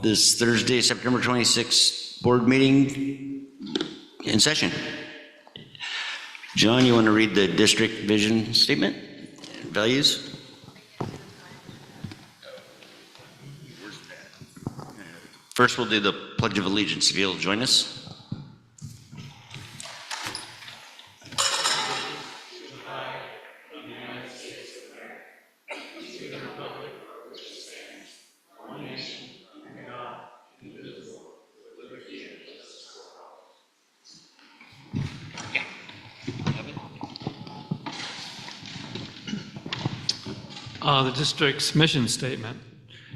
this Thursday, September 26th board meeting in session. John, you want to read the district vision statement, values? First, we'll do the Pledge of Allegiance. If you'll join us. The district's mission statement: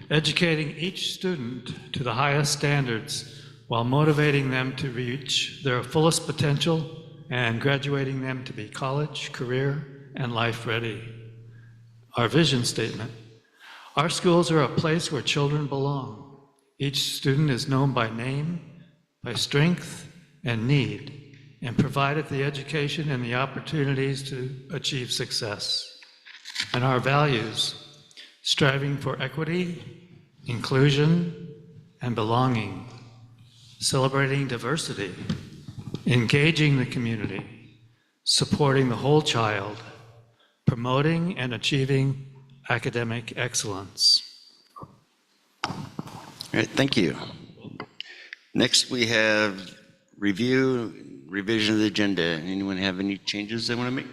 educating each student to the highest standards while motivating them to reach their fullest potential and graduating them to be college, career, and life ready. Our vision statement: our schools are a place where children belong. Each student is known by name, by strength and need, and provided the education and the opportunities to achieve success. And our values: striving for equity, inclusion, and belonging, celebrating diversity, engaging the community, supporting the whole child, promoting and achieving academic excellence. All right, thank you. Next, we have revision of the agenda. Anyone have any changes they want to make?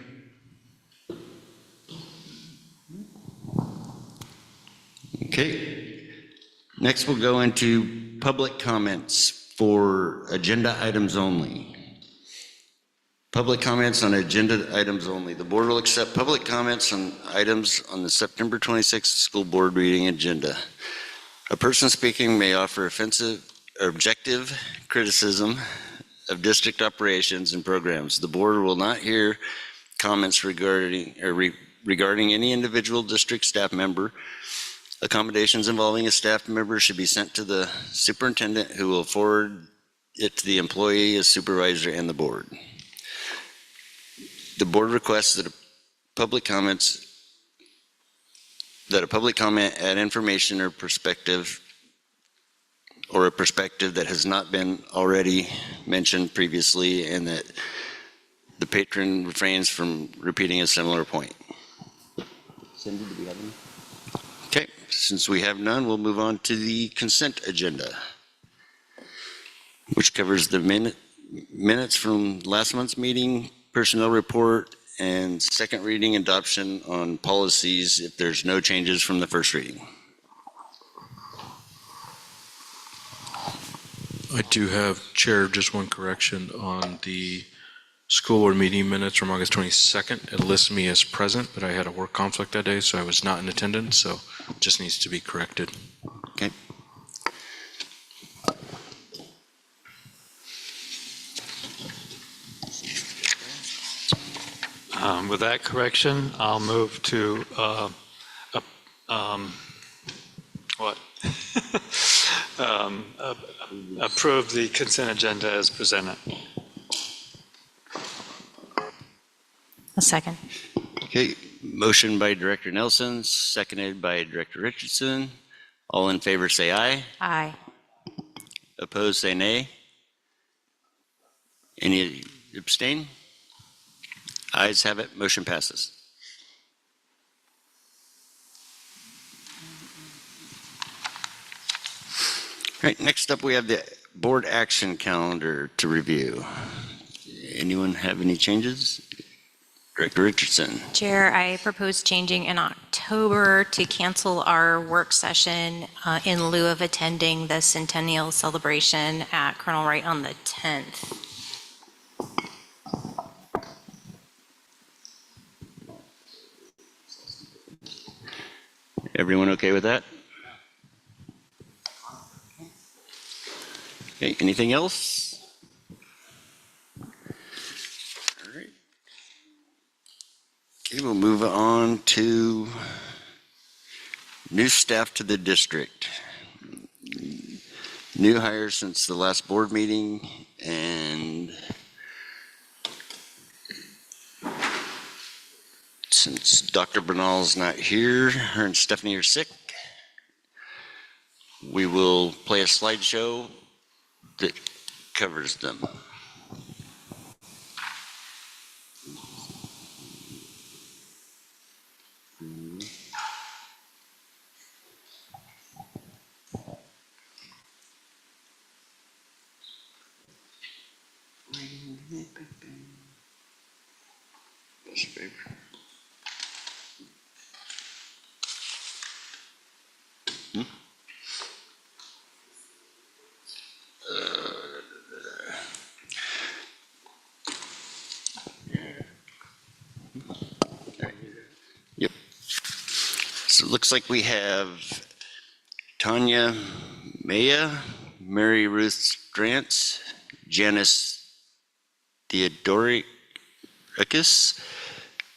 Okay. Next, we'll go into public comments for agenda items only. Public comments on agenda items only. The board will accept public comments on items on the September 26th school board meeting agenda. A person speaking may offer offensive or objective criticism of district operations and programs. The board will not hear comments regarding any individual district staff member. Accommodations involving a staff member should be sent to the superintendent, who will forward it to the employee, a supervisor, and the board. The board requests that a public comment add information or perspective, or a perspective that has not been already mentioned previously, and that the patron refrains from repeating a similar point. Cindy, do we have any? Okay, since we have none, we'll move on to the consent agenda, which covers the minutes from last month's meeting, personnel report, and second reading adoption on policies if there's no changes from the first reading. I do have, Chair, just one correction on the school board meeting minutes from August 22nd. It lists me as present, but I had a work conflict that day, so I was not in attendance, so it just needs to be corrected. Okay. With that correction, I'll move to approve the consent agenda as presented. A second. Okay, motion by Director Nelson, seconded by Director Richardson. All in favor say aye. Aye. Opposed say nay. Any abstain? Ayes have it, motion passes. All right, next up we have the board action calendar to review. Anyone have any changes? Director Richardson. Chair, I propose changing in October to cancel our work session in lieu of attending the centennial celebration at Colonel Wright on the 10th. Everyone okay with that? Okay, anything else? All right. Okay, we'll move on to new staff to the district. New hires since the last board meeting, and since Dr. Bernal's not here, her and Stephanie are sick. We will play a slideshow that covers them. Yep. So it looks like we have Tanya Maya, Mary Ruth Strantz, Janice Theodorikis,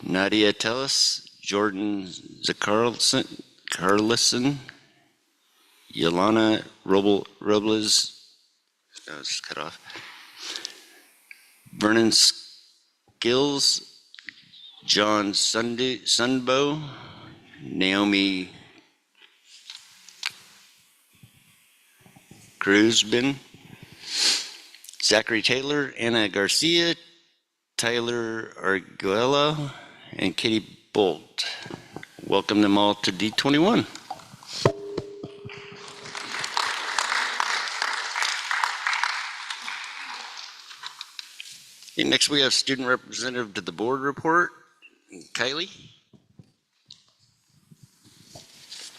Nadia Tellis, Jordan Zakarlson, Carlison, Yolana Robles, that was cut off, Vernon Skills, John Sunbow, Naomi Cruzbin, Zachary Taylor, Anna Garcia, Tyler Arguella, and Katie Bolt. Welcome them all to D21. Okay, next we have student representative to the board report, Kylie.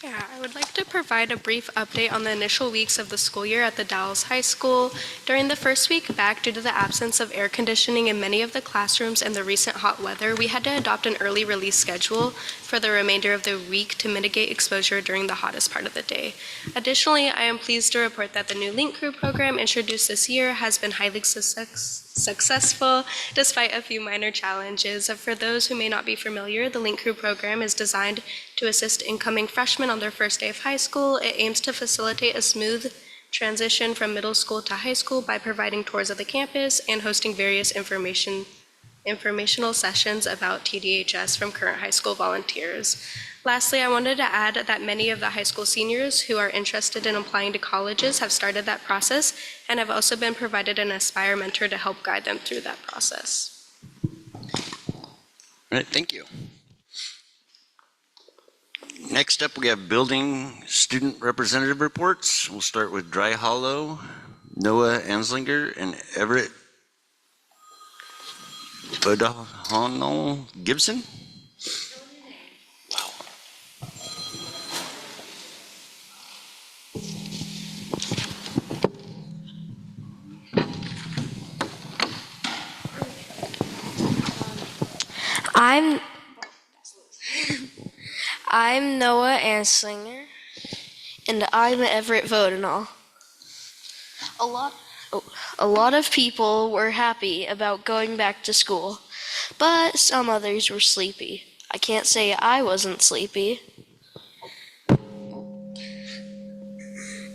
Yeah, I would like to provide a brief update on the initial weeks of the school year at the Dallas High School. During the first week back, due to the absence of air conditioning in many of the classrooms and the recent hot weather, we had to adopt an early release schedule for the remainder of the week to mitigate exposure during the hottest part of the day. Additionally, I am pleased to report that the new Link Crew program introduced this year has been highly successful despite a few minor challenges. For those who may not be familiar, the Link Crew program is designed to assist incoming freshmen on their first day of high school. It aims to facilitate a smooth transition from middle school to high school by providing tours of the campus and hosting various informational sessions about TDHS from current high school volunteers. Lastly, I wanted to add that many of the high school seniors who are interested in applying to colleges have started that process and have also been provided an Aspire mentor to help guide them through that process. All right, thank you. Next up, we have building student representative reports. We'll start with Dry Hollow, Noah Anslinger, and Everett O'Donnell Gibson. I'm Noah Anslinger, and I'm Everett Vodenall. A lot of people were happy about going back to school, but some others were sleepy. I can't say I wasn't sleepy.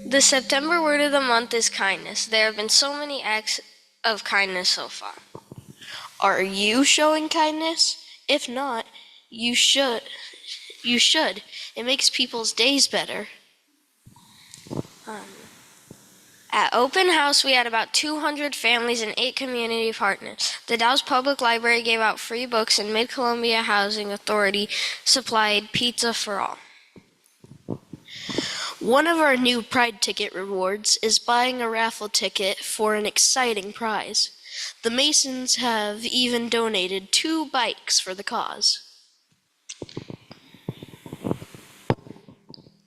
The September word of the month is kindness. There have been so many acts of kindness so far. Are you showing kindness? If not, you should. It makes people's days better. At open house, we had about 200 families and 8 community partners. The Dallas Public Library gave out free books, and Mid-Columbia Housing Authority supplied pizza for all. One of our new Pride Ticket rewards is buying a raffle ticket for an exciting prize. The Masons have even donated 2 bikes for the cause.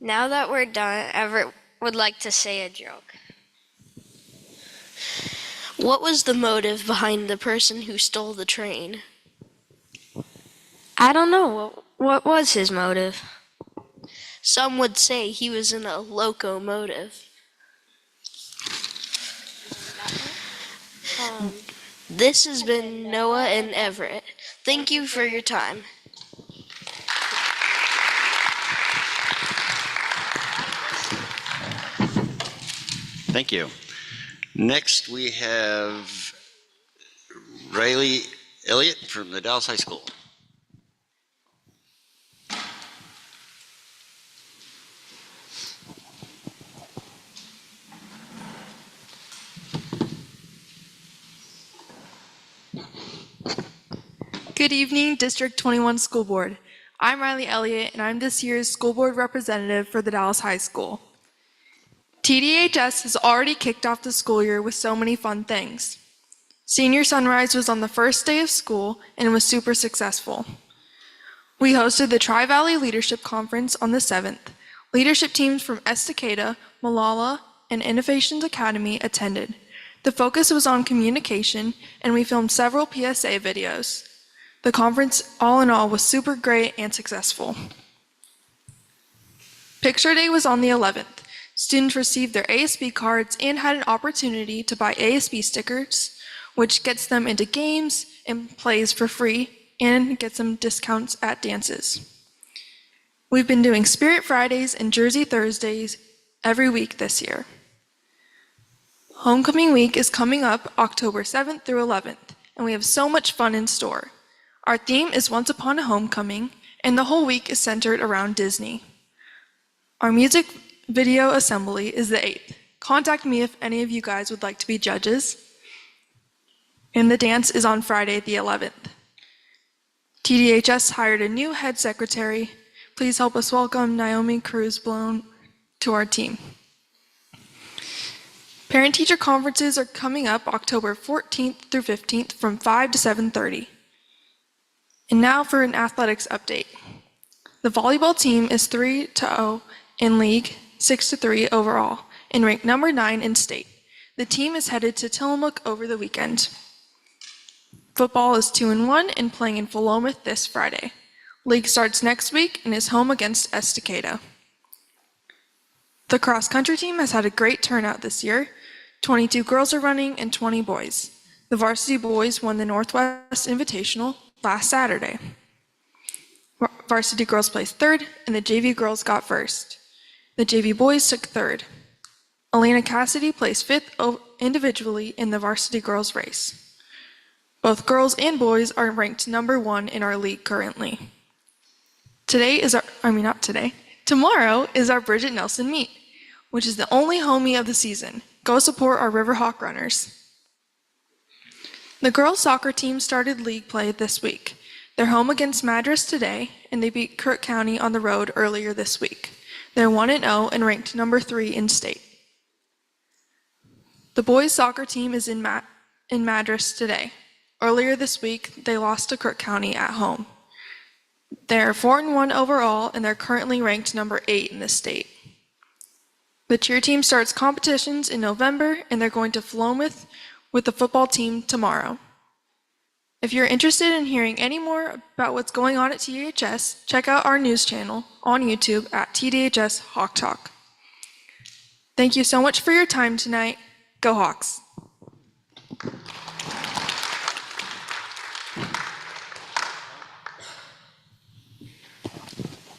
Now that we're done, Everett would like to say a joke. What was the motive behind the person who stole the train? I don't know. What was his motive? Some would say he was in a locomotive. This has been Noah and Everett. Thank you for your time. Thank you. Next, we have Riley Elliott from the Dallas High School. Good evening, District 21 School Board. I'm Riley Elliott, and I'm this year's School Board Representative for the Dallas High School. TDHS has already kicked off the school year with so many fun things. Senior Sunrise was on the first day of school and was super successful. We hosted the Tri-Valley Leadership Conference on the 7th. Leadership teams from Estacada, Malala, and Innovations Academy attended. The focus was on communication, and we filmed several PSA videos. The conference, all in all, was super great and successful. Picture Day was on the 11th. Students received their ASB cards and had an opportunity to buy ASB stickers, which gets them into games and plays for free and gets them discounts at dances. We've been doing Spirit Fridays and Jersey Thursdays every week this year. Homecoming week is coming up October 7th through 11th, and we have so much fun in store. Our theme is Once Upon a Homecoming, and the whole week is centered around Disney. Our music video assembly is the 8th. Contact me if any of you guys would like to be judges. And the dance is on Friday the 11th. TDHS hired a new head secretary. Please help us welcome Naomi Cruz-Blown to our team. Parent-teacher conferences are coming up October 14th through 15th from 5 to 7:30. And now for an athletics update. The volleyball team is 3-0 in league, 6-3 overall, and ranked number 9 in state. The team is headed to Tillamook over the weekend. Football is 2-1 and playing in Philomath this Friday. League starts next week and is home against Estacada. The cross-country team has had a great turnout this year. 22 girls are running and 20 boys. The varsity boys won the Northwest Invitational last Saturday. Varsity girls placed third, and the JV girls got first. The JV boys took third. Elena Cassidy placed fifth individually in the varsity girls race. Both girls and boys are ranked number 1 in our league currently. Tomorrow is our Bridget Nelson meet, which is the only homie of the season. Go support our Riverhawk runners. The girls soccer team started league play this week. They're home against Madras today, and they beat Kirk County on the road earlier this week. They're 1-0 and ranked number 3 in state. The boys soccer team is in Madras today. Earlier this week, they lost to Kirk County at home. They're 4-1 overall, and they're currently ranked number 8 in the state. The cheer team starts competitions in November, and they're going to Philomath with the football team tomorrow. If you're interested in hearing any more about what's going on at TDHS, check out our news channel on YouTube at TDHS Hawk Talk. Thank you so much for your time tonight. Go Hawks!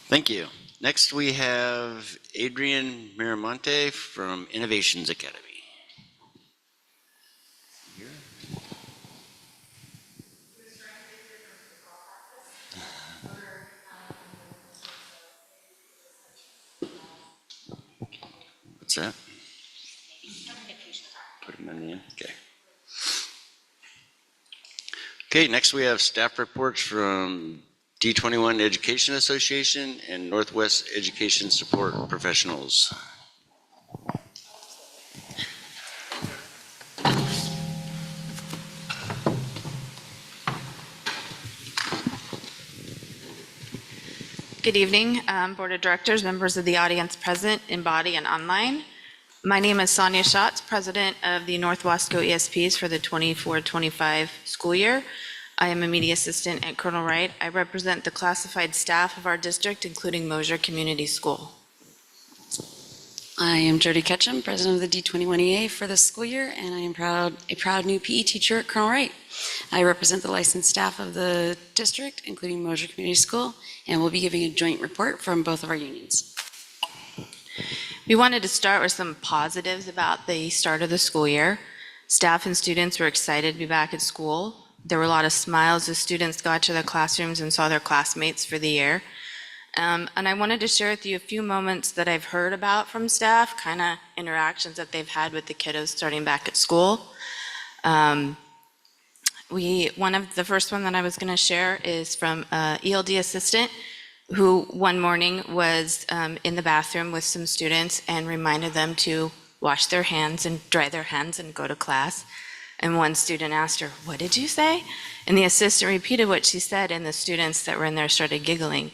Thank you. Next, we have Adrian Miramonte from Innovations Academy. What's that? Put them in the end. Okay. Okay, next we have staff reports from D21 Education Association and Northwest Education Support Professionals. Good evening, Board of Directors, members of the audience present in body and online. My name is Sonia Schatz, President of the North Wasco ESPs for the 24-25 school year. I am a media assistant at Colonel Wright. I represent the classified staff of our district, including Mosier Community School. I am Jody Ketchum, President of the D21EA for this school year, and I am a proud new PE teacher at Colonel Wright. I represent the licensed staff of the district, including Mosier Community School, and we'll be giving a joint report from both of our unions. We wanted to start with some positives about the start of the school year. Staff and students were excited to be back at school. There were a lot of smiles as students got to their classrooms and saw their classmates for the year. And I wanted to share with you a few moments that I've heard about from staff, kind of interactions that they've had with the kiddos starting back at school. One of the first one that I was going to share is from ELD assistant who one morning was in the bathroom with some students and reminded them to wash their hands and dry their hands and go to class. And one student asked her, "What did you say?" And the assistant repeated what she said, and the students that were in there started giggling.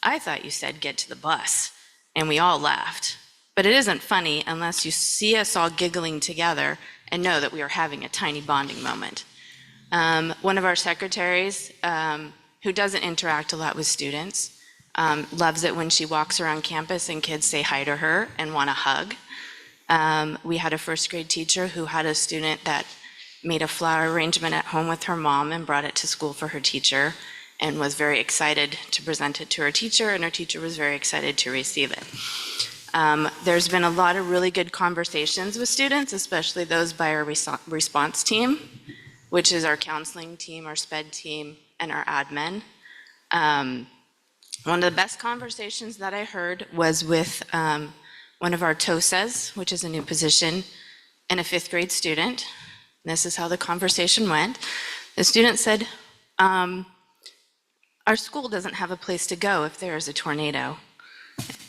"I thought you said get to the bus." And we all laughed. But it isn't funny unless you see us all giggling together and know that we are having a tiny bonding moment. One of our secretaries, who doesn't interact a lot with students, loves it when she walks around campus and kids say hi to her and want a hug. We had a first grade teacher who had a student that made a flower arrangement at home with her mom and brought it to school for her teacher and was very excited to present it to her teacher, and her teacher was very excited to receive it. There's been a lot of really good conversations with students, especially those by our response team, which is our counseling team, our SPED team, and our admin. One of the best conversations that I heard was with one of our TOSAs, which is a new position, and a fifth grade student. This is how the conversation went. The student said, "Our school doesn't have a place to go if there is a tornado."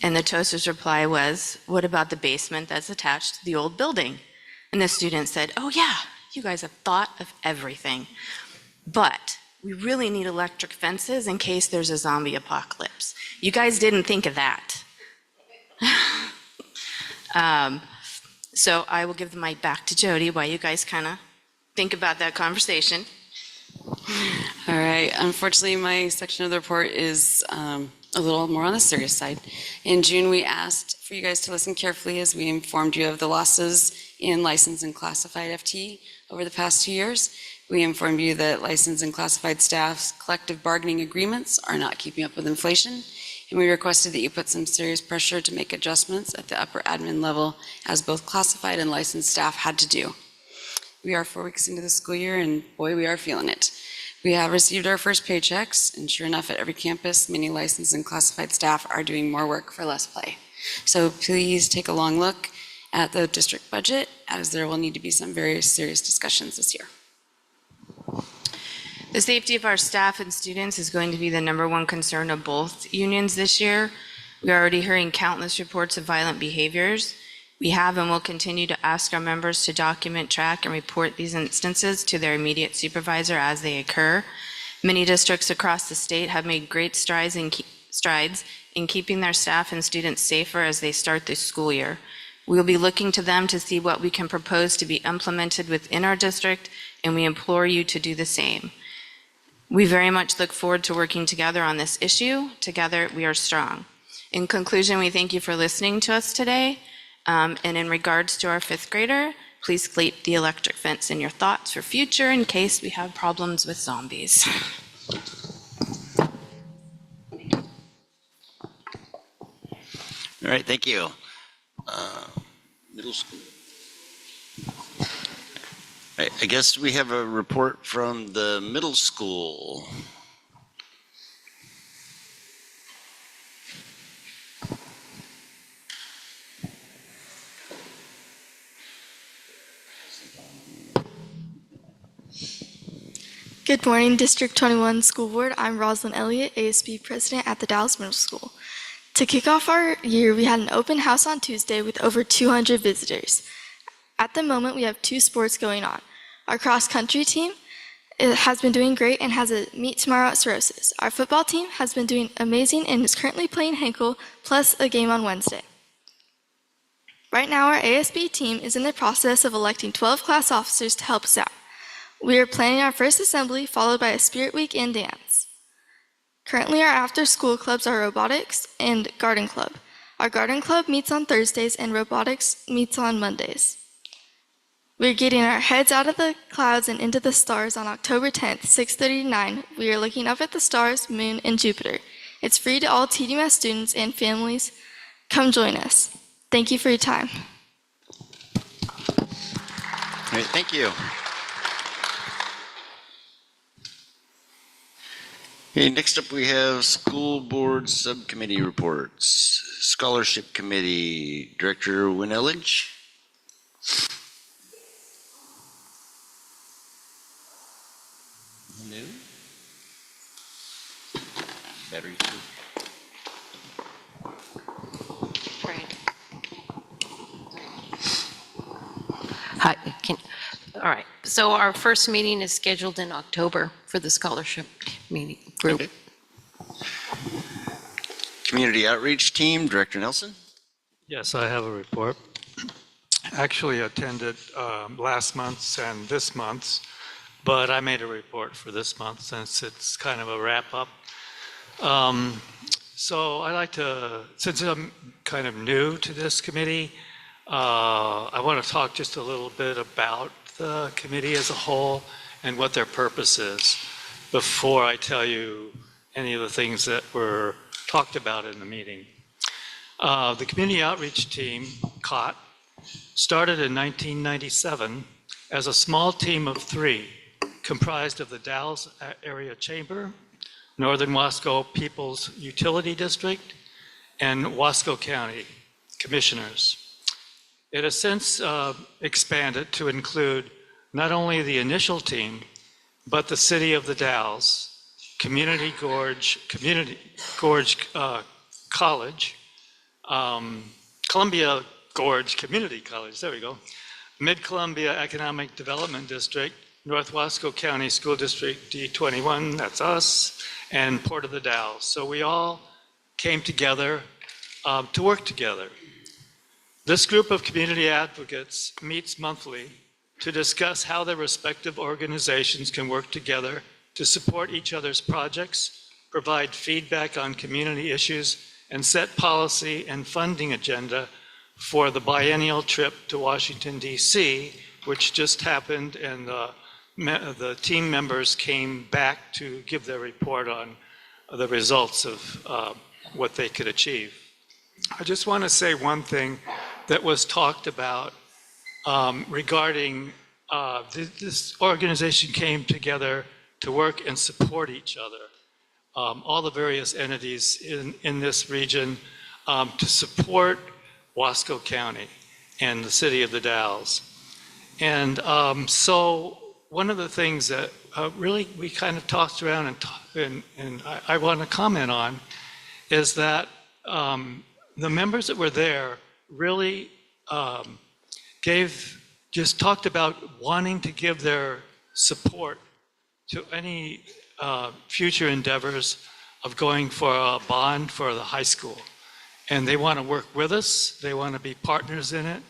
And the TOSA's reply was, "What about the basement that's attached to the old building?" And the student said, "Oh yeah, you guys have thought of everything. But we really need electric fences in case there's a zombie apocalypse. You guys didn't think of that." So I will give the mic back to Jody while you guys kind of think about that conversation. All right, unfortunately, my section of the report is a little more on the serious side. In June, we asked for you guys to listen carefully as we informed you of the losses in licensed and classified FT over the past 2 years. We informed you that licensed and classified staff's collective bargaining agreements are not keeping up with inflation, and we requested that you put some serious pressure to make adjustments at the upper admin level, as both classified and licensed staff had to do. We are 4 weeks into the school year, and boy, we are feeling it. We have received our first paychecks, and sure enough, at every campus, many licensed and classified staff are doing more work for less pay. So please take a long look at the district budget, as there will need to be some very serious discussions this year. The safety of our staff and students is going to be the #1 concern of both unions this year. We are already hearing countless reports of violent behaviors. We have and will continue to ask our members to document, track, and report these instances to their immediate supervisor as they occur. Many districts across the state have made great strides in keeping their staff and students safer as they start this school year. We will be looking to them to see what we can propose to be implemented within our district, and we implore you to do the same. We very much look forward to working together on this issue. Together, we are strong. In conclusion, we thank you for listening to us today. And in regards to our fifth grader, please keep the electric fence in your thoughts for future in case we have problems with zombies. All right, thank you. Middle school. I guess we have a report from the middle school. Good morning, District 21 School Board. I'm Rosalind Elliott, ASB President at the Dallas Middle School. To kick off our year, we had an open house on Tuesday with over 200 visitors. At the moment, we have 2 sports going on. Our cross-country team has been doing great and has a meet tomorrow at Cirrhosis. Our football team has been doing amazing and is currently playing Henkel, plus a game on Wednesday. Right now, our ASB team is in the process of electing 12 class officers to help us out. We are planning our first assembly, followed by a spirit week and dance. Currently, our after-school clubs are robotics and garden club. Our garden club meets on Thursdays and robotics meets on Mondays. We're getting our heads out of the clouds and into the stars on October 10th, 6:30 to 9. We are looking up at the stars, moon, and Jupiter. It's free to all TDMS students and families. Come join us. Thank you for your time. All right, thank you. Okay, next up we have school board subcommittee reports. Scholarship Committee, Director Winelage. Battery. Hi, all right. So our first meeting is scheduled in October for the scholarship meeting group. Okay. Community Outreach Team, Director Nelson. Yes, I have a report. Actually attended last month's and this month's, but I made a report for this month since it's kind of a wrap-up. So I like to, since I'm kind of new to this committee, I want to talk just a little bit about the committee as a whole and what their purpose is before I tell you any of the things that were talked about in the meeting. The Community Outreach Team, COT, started in 1997 as a small team of 3 comprised of the Dalles Area Chamber, Northern Wasco People's Utility District, and Wasco County Commissioners. It has since expanded to include not only the initial team, but the City of the Dalles, Community Gorge College, Columbia Gorge Community College, there we go, Mid-Columbia Economic Development District, North Wasco County School District D21, that's us, and Port of the Dalles. So we all came together to work together. This group of community advocates meets monthly to discuss how their respective organizations can work together to support each other's projects, provide feedback on community issues, and set policy and funding agenda for the biennial trip to Washington, D.C., which just happened, and the team members came back to give their report on the results of what they could achieve. I just want to say one thing that was talked about regarding this organization came together to work and support each other. All the various entities in this region to support Wasco County and the City of the Dalles. And so one of the things that really we kind of tossed around and I want to comment on is that the members that were there really just talked about wanting to give their support to any future endeavors of going for a bond for the high school. And they want to work with us. They want to be partners in it.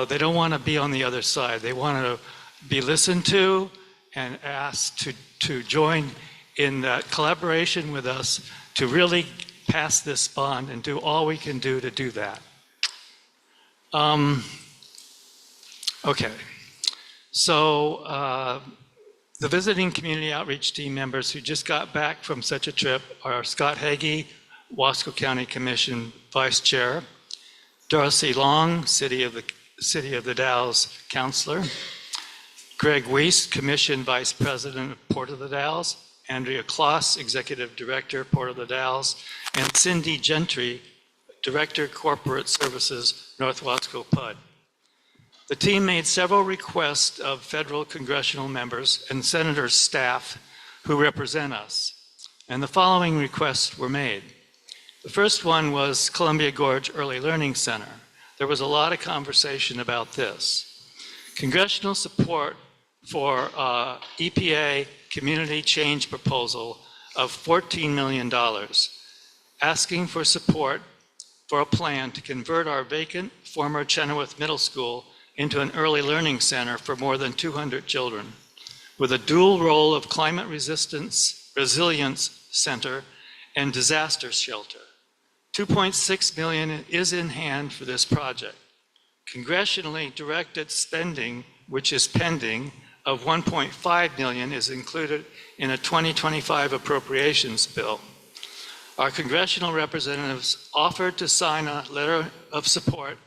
They don't want to be on the other side. They want to be listened to and asked to join in that collaboration with us to really pass this bond and do all we can do to do that. Okay, so the visiting community outreach team members who just got back from such a trip are Scott Hagee, Wasco County Commission Vice Chair, Darcy Long, City of the Dalles Counselor, Greg Weiss, Commission Vice President of Port of the Dalles, Andrea Kloss, Executive Director, Port of the Dalles, and Cindy Gentry, Director, Corporate Services, North Wasco PUD. The team made several requests of federal congressional members and senators' staff who represent us, and the following requests were made. The first one was Columbia Gorge Early Learning Center. There was a lot of conversation about this. Congressional support for EPA community change proposal of $14 million, asking for support for a plan to convert our vacant former Chenoweth Middle School into an early learning center for more than 200 children, with a dual role of climate resilience center and disaster shelter. $2.6 million is in hand for this project. Congressionally directed spending, which is pending, of $1.5 million is included in a 2025 appropriations bill. Our congressional representatives offered to sign a letter of support.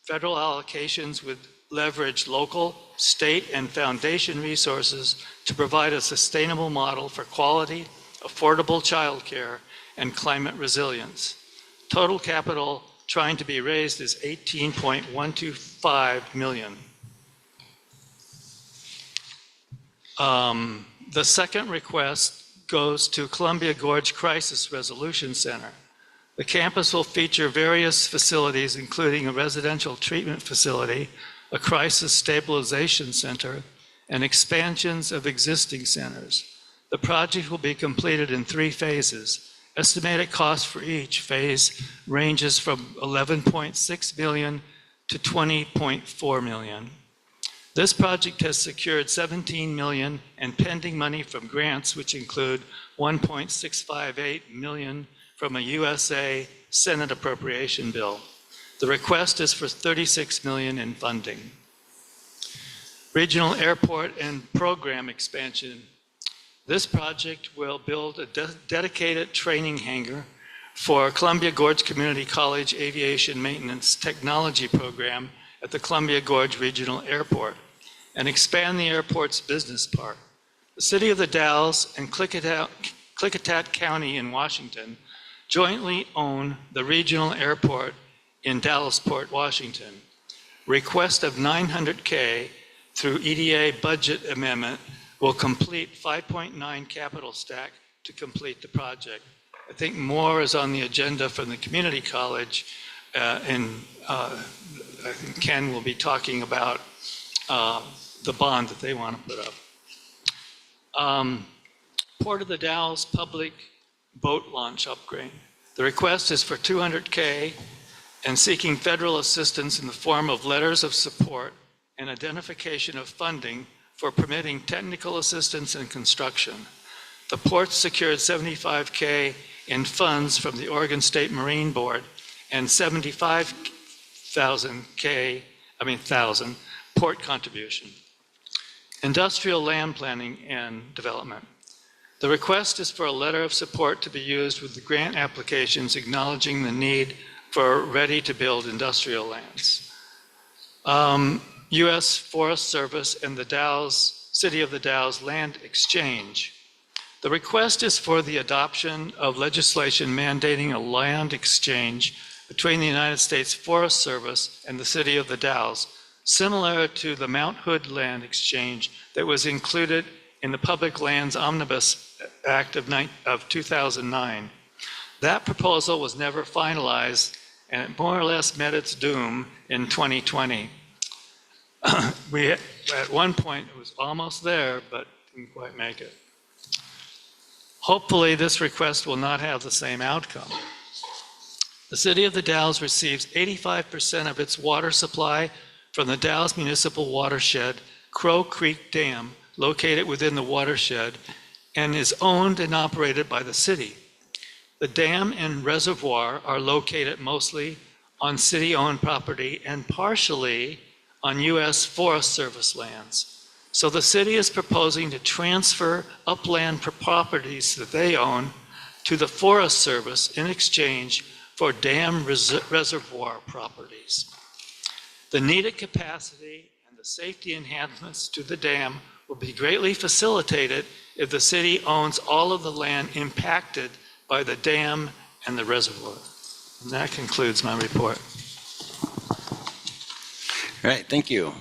Federal allocations would leverage local, state, and foundation resources to provide a sustainable model for quality, affordable childcare, and climate resilience. Total capital trying to be raised is $18.125 million. The second request goes to Columbia Gorge Crisis Resolution Center. The campus will feature various facilities, including a residential treatment facility, a crisis stabilization center, and expansions of existing centers. The project will be completed in 3 phases. Estimated cost for each phase ranges from $11.6 million to $20.4 million. This project has secured $17 million and pending money from grants, which include $1.658 million from a USA Senate appropriation bill. The request is for $36 million in funding. Regional airport and program expansion. This project will build a dedicated training hangar for Columbia Gorge Community College Aviation Maintenance Technology Program at the Columbia Gorge Regional Airport and expand the airport's business park. The City of the Dalles and Klickitat County in Washington jointly own the regional airport in Dallasport, Washington. Request of $900K through EDA budget amendment will complete 5.9 capital stack to complete the project. I think more is on the agenda from the community college, and I think Ken will be talking about the bond that they want to put up. Port of the Dalles public boat launch upgrade. The request is for $200K and seeking federal assistance in the form of letters of support and identification of funding for permitting technical assistance and construction. The port secured $75K in funds from the Oregon State Marine Board and $75,000 port contribution. Industrial land planning and development. The request is for a letter of support to be used with the grant applications acknowledging the need for ready-to-build industrial lands. U.S. Forest Service and the City of the Dalles Land Exchange. The request is for the adoption of legislation mandating a land exchange between the United States Forest Service and the City of the Dalles, similar to the Mount Hood Land Exchange that was included in the Public Lands Omnibus Act of 2009. That proposal was never finalized, and it more or less met its doom in 2020. At one point, it was almost there, but didn't quite make it. Hopefully, this request will not have the same outcome. The City of the Dalles receives 85% of its water supply from the Dalles Municipal Watershed, Crow Creek Dam, located within the watershed, and is owned and operated by the city. The dam and reservoir are located mostly on city-owned property and partially on U.S. Forest Service lands. So the city is proposing to transfer upland properties that they own to the Forest Service in exchange for dam reservoir properties. The needed capacity and the safety enhancements to the dam will be greatly facilitated if the city owns all of the land impacted by the dam and the reservoir. And that concludes my report. All right, thank you.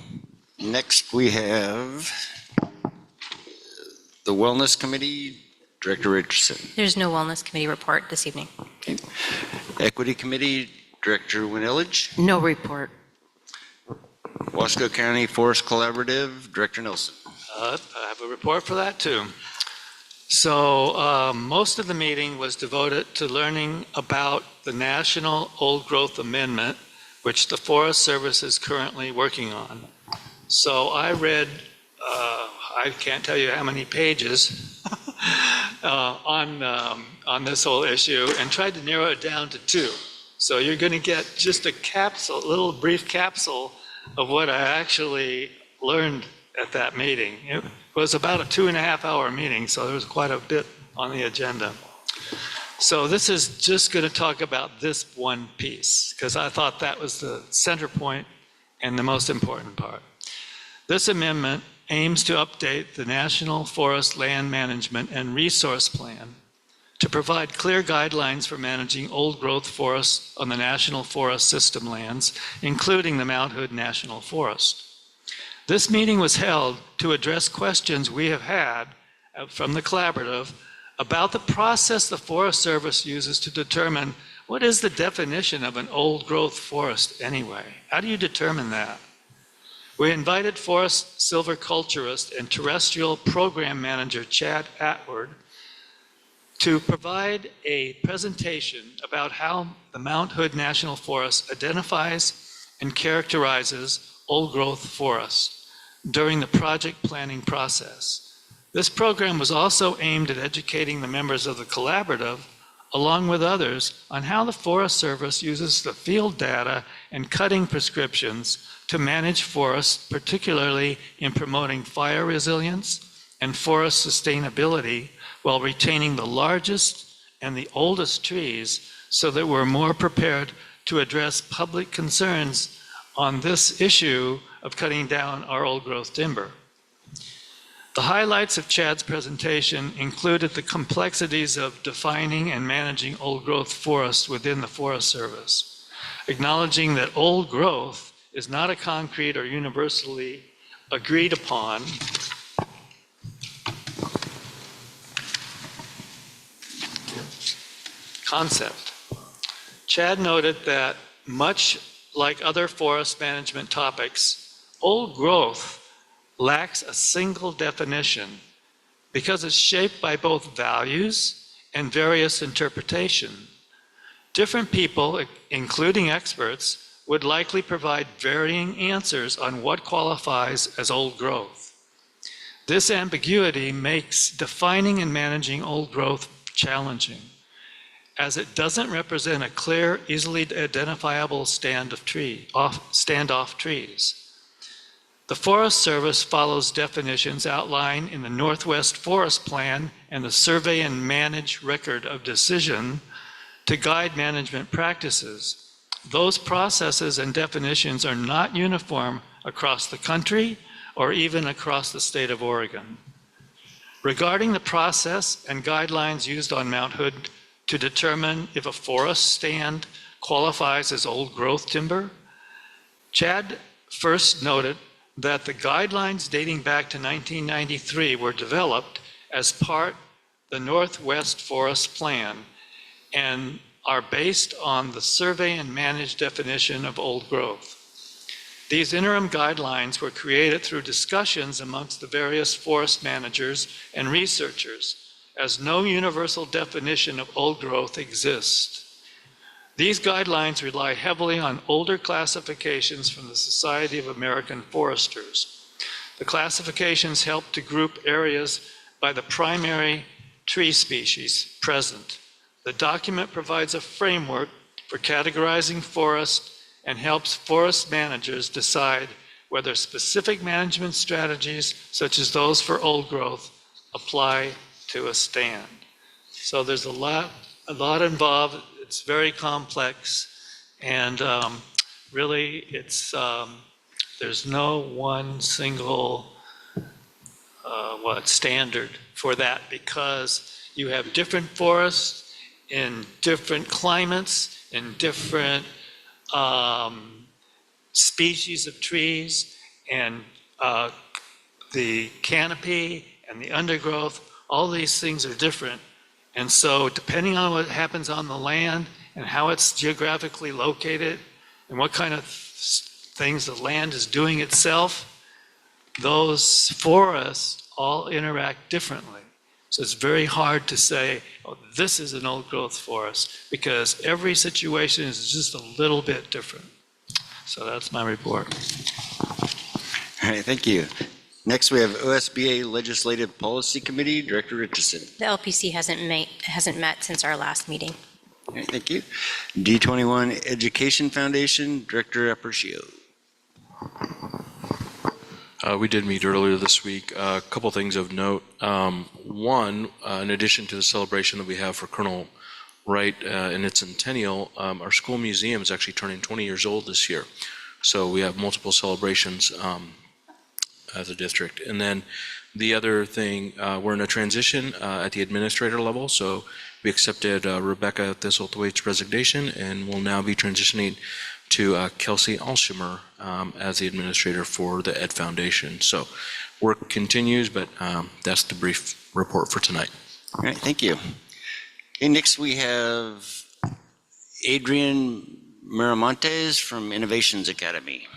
Next, we have the Wellness Committee, Director Richardson. There's no Wellness Committee report this evening. Okay. Equity Committee, Director Winilage. No report. Wasco County Forest Collaborative, Director Nelson. I have a report for that too. So most of the meeting was devoted to learning about the National Old Growth Amendment, which the Forest Service is currently working on. So I read, I can't tell you how many pages on this whole issue and tried to narrow it down to 2. So you're going to get just a capsule, a little brief capsule of what I actually learned at that meeting. It was about a 2.5-hour meeting, so there was quite a bit on the agenda. So this is just going to talk about this one piece, because I thought that was the center point and the most important part. This amendment aims to update the National Forest Land Management and Resource Plan to provide clear guidelines for managing old-growth forests on the National Forest System lands, including the Mount Hood National Forest. This meeting was held to address questions we have had from the collaborative about the process the Forest Service uses to determine what is the definition of an old-growth forest anyway. How do you determine that? We invited forest silviculturist and terrestrial program manager Chad Atward to provide a presentation about how the Mount Hood National Forest identifies and characterizes old-growth forests during the project planning process. This program was also aimed at educating the members of the collaborative, along with others, on how the Forest Service uses the field data and cutting prescriptions to manage forests, particularly in promoting fire resilience and forest sustainability, while retaining the largest and the oldest trees so that we're more prepared to address public concerns on this issue of cutting down our old-growth timber. The highlights of Chad's presentation included the complexities of defining and managing old-growth forests within the Forest Service, acknowledging that old growth is not a concrete or universally agreed upon concept. Chad noted that much like other forest management topics, old growth lacks a single definition because it's shaped by both values and various interpretation. Different people, including experts, would likely provide varying answers on what qualifies as old growth. This ambiguity makes defining and managing old growth challenging, as it doesn't represent a clear, easily identifiable standoff trees. The Forest Service follows definitions outlined in the Northwest Forest Plan and the Survey and Manage Record of Decision to guide management practices. Those processes and definitions are not uniform across the country or even across the state of Oregon. Regarding the process and guidelines used on Mount Hood to determine if a forest stand qualifies as old growth timber, Chad first noted that the guidelines dating back to 1993 were developed as part of the Northwest Forest Plan and are based on the Survey and Manage definition of old growth. These interim guidelines were created through discussions amongst the various forest managers and researchers, as no universal definition of old growth exists. These guidelines rely heavily on older classifications from the Society of American Foresters. The classifications help to group areas by the primary tree species present. The document provides a framework for categorizing forests and helps forest managers decide whether specific management strategies, such as those for old growth, apply to a stand. So there's a lot involved. It's very complex, and really, it's there's no one single standard for that, because you have different forests in different climates, in different species of trees, and the canopy and the undergrowth. All these things are different. And so depending on what happens on the land and how it's geographically located and what kind of things the land is doing itself, those forests all interact differently. So it's very hard to say, oh, this is an old growth forest, because every situation is just a little bit different. So that's my report. All right, thank you. Next, we have OSBA Legislative Policy Committee, Director Richardson. The LPC hasn't met since our last meeting. All right, thank you. D21 Education Foundation, Director Aparicio. We did meet earlier this week. A couple things of note. One, in addition to the celebration that we have for Colonel Wright in its centennial, our school museum is actually turning 20 years old this year. So we have multiple celebrations as a district. And then the other thing, we're in a transition at the administrator level. So we accepted Rebecca Thistlethwaite's resignation, and will now be transitioning to Kelsey Alshimer as the administrator for the Ed Foundation. So work continues, but that's the brief report for tonight. All right, thank you. Okay, next we have Adrian Miramontes from Innovations Academy.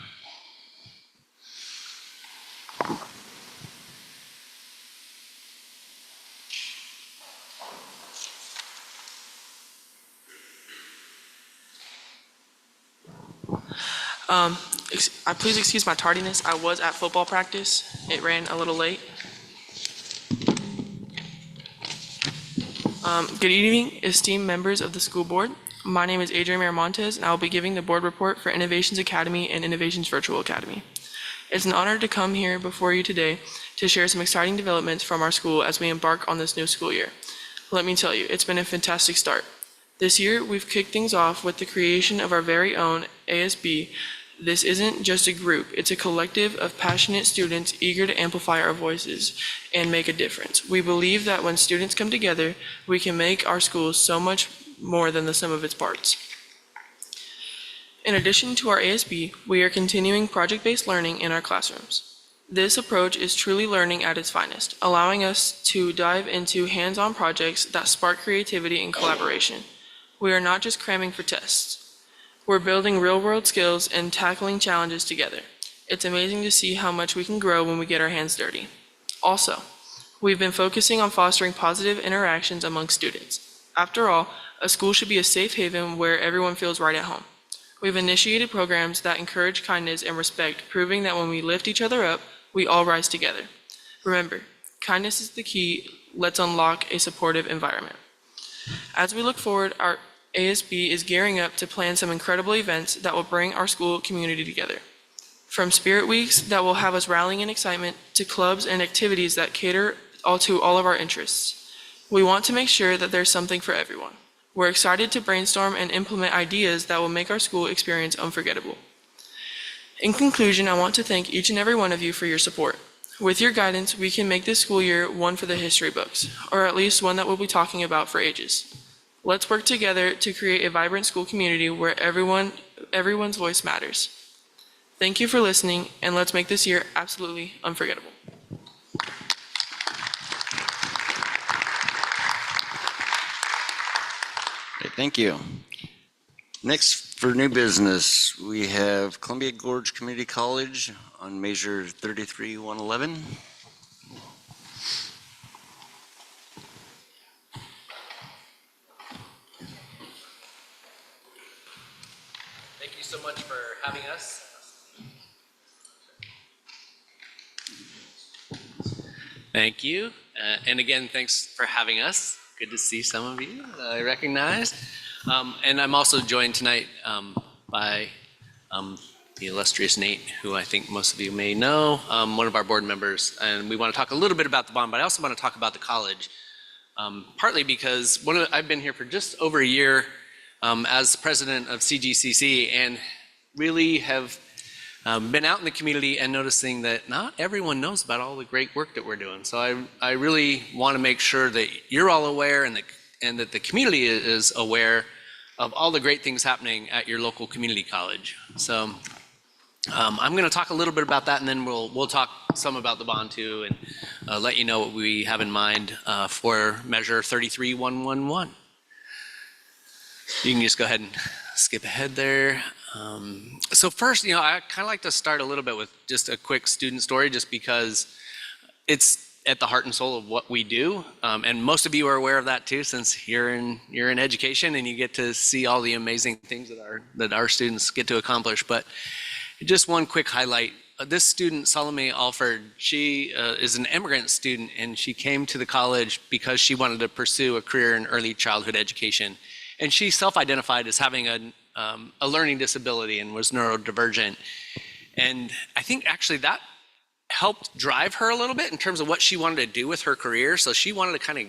Please excuse my tardiness. I was at football practice. It ran a little late. Good evening, esteemed members of the school board. My name is Adrian Miramontes, and I will be giving the board report for Innovations Academy and Innovations Virtual Academy. It's an honor to come here before you today to share some exciting developments from our school as we embark on this new school year. Let me tell you, it's been a fantastic start. This year, we've kicked things off with the creation of our very own ASB. This isn't just a group, it's a collective of passionate students eager to amplify our voices and make a difference. We believe that when students come together, we can make our school so much more than the sum of its parts. In addition to our ASB, we are continuing project-based learning in our classrooms. This approach is truly learning at its finest, allowing us to dive into hands-on projects that spark creativity and collaboration. We are not just cramming for tests. We're building real-world skills and tackling challenges together. It's amazing to see how much we can grow when we get our hands dirty. Also, we've been focusing on fostering positive interactions among students. After all, a school should be a safe haven where everyone feels right at home. We've initiated programs that encourage kindness and respect, proving that when we lift each other up, we all rise together. Remember, kindness is the key. Let's unlock a supportive environment. As we look forward, our ASB is gearing up to plan some incredible events that will bring our school community together. From spirit weeks that will have us rallying in excitement to clubs and activities that cater to all of our interests. We want to make sure that there's something for everyone. We're excited to brainstorm and implement ideas that will make our school experience unforgettable. In conclusion, I want to thank each and every one of you for your support. With your guidance, we can make this school year one for the history books, or at least one that we'll be talking about for ages. Let's work together to create a vibrant school community where everyone's voice matters. Thank you for listening, and let's make this year absolutely unforgettable. Okay, thank you. Next, for new business, we have Columbia Gorge Community College on Measure 33-111. Thank you so much for having us. Thank you. And again, thanks for having us. Good to see some of you that I recognize. And I'm also joined tonight by the illustrious Nate, who I think most of you may know, one of our board members. And we want to talk a little bit about the bond, but I also want to talk about the college. Partly because I've been here for just over a year as president of CGCC, and really have been out in the community and noticing that not everyone knows about all the great work that we're doing. So I really want to make sure that you're all aware and that the community is aware of all the great things happening at your local community college. So I'm going to talk a little bit about that, and then we'll talk some about the bond too, and let you know what we have in mind for Measure 33-111. You can just go ahead and skip ahead there. So first, I kind of like to start a little bit with just a quick student story, just because it's at the heart and soul of what we do. And most of you are aware of that too, since you're in education and you get to see all the amazing things that our students get to accomplish. But just one quick highlight. This student, Salome Alford, she is an immigrant student, and she came to the college because she wanted to pursue a career in early childhood education. And she self-identified as having a learning disability and was neurodivergent. And I think actually that helped drive her a little bit in terms of what she wanted to do with her career. So she wanted to kind of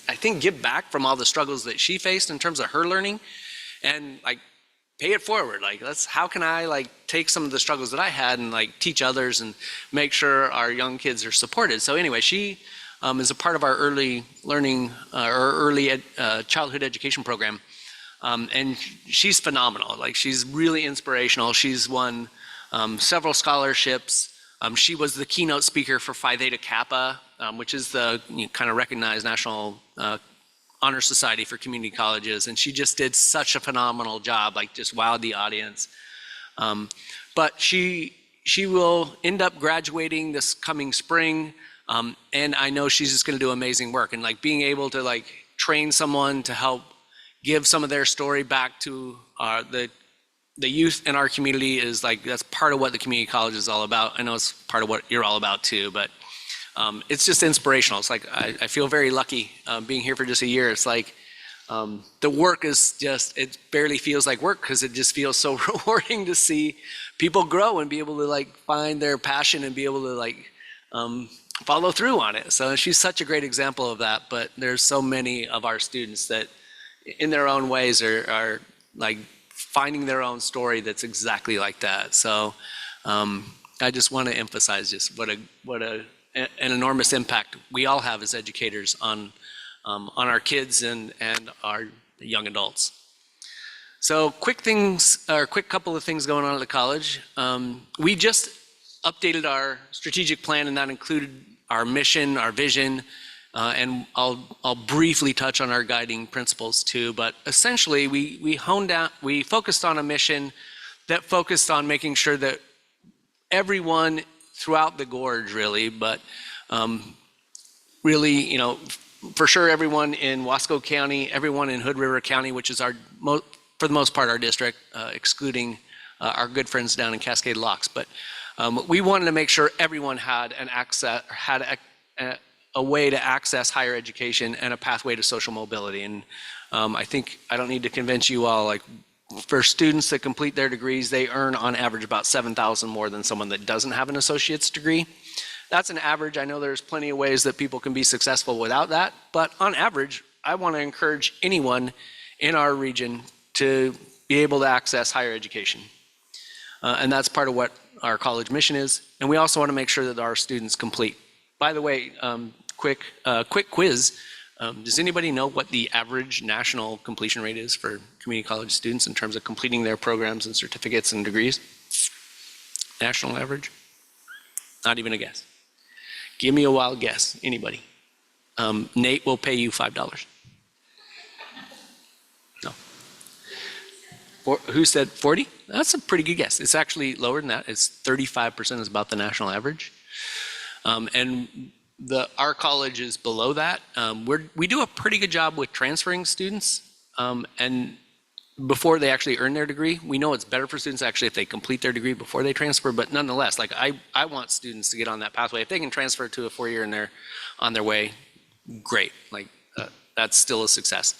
I think give back from all the struggles that she faced in terms of her learning and pay it forward. How can I take some of the struggles that I had and teach others and make sure our young kids are supported. So anyway, she is a part of our early learning or early childhood education program. And she's phenomenal. She's really inspirational. She's won several scholarships. She was the keynote speaker for Phi Theta Kappa which is the kind of recognized National Honor Society for community colleges, and she just did such a phenomenal job, like just wowed the audience. But she will end up graduating this coming spring, and I know she's just going to do amazing work. And like being able to like train someone to help give some of their story back to the youth in our community is like, that's part of what the community college is all about. I know it's part of what you're all about too, but it's just inspirational. It's like, I feel very lucky being here for just a year. It's like, the work is just, it barely feels like work because it just feels so rewarding to see people grow and be able to like find their passion and be able to like follow through on it. So she's such a great example of that, but there's so many of our students that in their own ways are like finding their own story that's exactly like that. So I just want to emphasize just what an enormous impact we all have as educators on our kids and our young adults. So quick couple of things going on at the college. We just updated our strategic plan, and that included our mission, our vision, and I'll briefly touch on our guiding principles too. But essentially, we focused on a mission that focused on making sure that everyone throughout the gorge, really, but really, for sure, everyone in Wasco County, everyone in Hood River County, which is for the most part, our district, excluding our good friends down in Cascade Locks. But we wanted to make sure everyone had a way to access higher education and a pathway to social mobility. And I think I don't need to convince you all, like for students that complete their degrees, they earn on average about $7,000 more than someone that doesn't have an associate's degree. That's an average. I know there's plenty of ways that people can be successful without that, but on average, I want to encourage anyone in our region to be able to access higher education. And that's part of what our college mission is. And we also want to make sure that our students complete. By the way, quick quiz. Does anybody know what the average national completion rate is for community college students in terms of completing their programs and certificates and degrees? National average? Not even a guess. Give me a wild guess, anybody. Nate will pay you $5. No. Who said 40? That's a pretty good guess. It's actually lower than that. It's 35% is about the national average. And our college is below that. We do a pretty good job with transferring students, and before they actually earn their degree. We know it's better for students actually if they complete their degree before they transfer, but nonetheless, like I want students to get on that pathway. If they can transfer to a 4-year and they're on their way, great. Like that's still a success.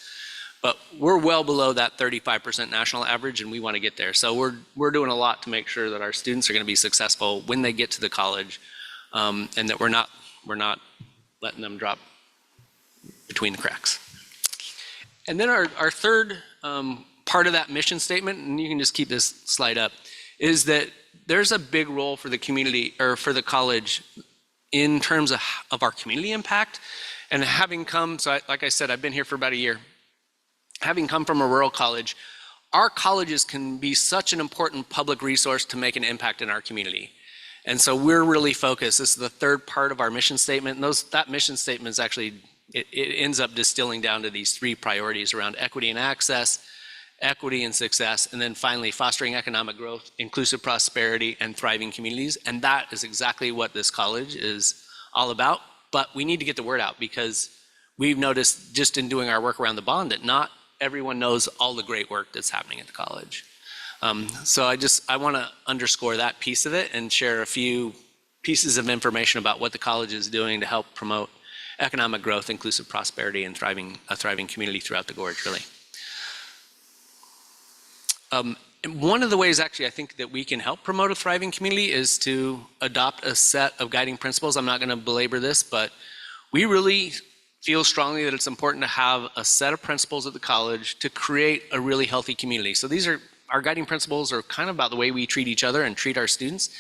But we're well below that 35% national average, and we want to get there. So we're doing a lot to make sure that our students are going to be successful when they get to the college, and that we're not letting them drop between the cracks. And then our third part of that mission statement, and you can just keep this slide up, is that there's a big role for the community or for the college in terms of our community impact. And having come, like I said, I've been here for about a year. Having come from a rural college, our colleges can be such an important public resource to make an impact in our community. And so we're really focused. This is the third part of our mission statement. And that mission statement is actually, it ends up distilling down to these 3 priorities around equity and access, equity and success, and then finally fostering economic growth, inclusive prosperity, and thriving communities. And that is exactly what this college is all about. But we need to get the word out because we've noticed just in doing our work around the bond that not everyone knows all the great work that's happening at the college. So I want to underscore that piece of it and share a few pieces of information about what the college is doing to help promote economic growth, inclusive prosperity, and a thriving community throughout the gorge, really. And one of the ways actually I think that we can help promote a thriving community is to adopt a set of guiding principles. I'm not going to belabor this, but we really feel strongly that it's important to have a set of principles at the college to create a really healthy community. So our guiding principles are kind of about the way we treat each other and treat our students.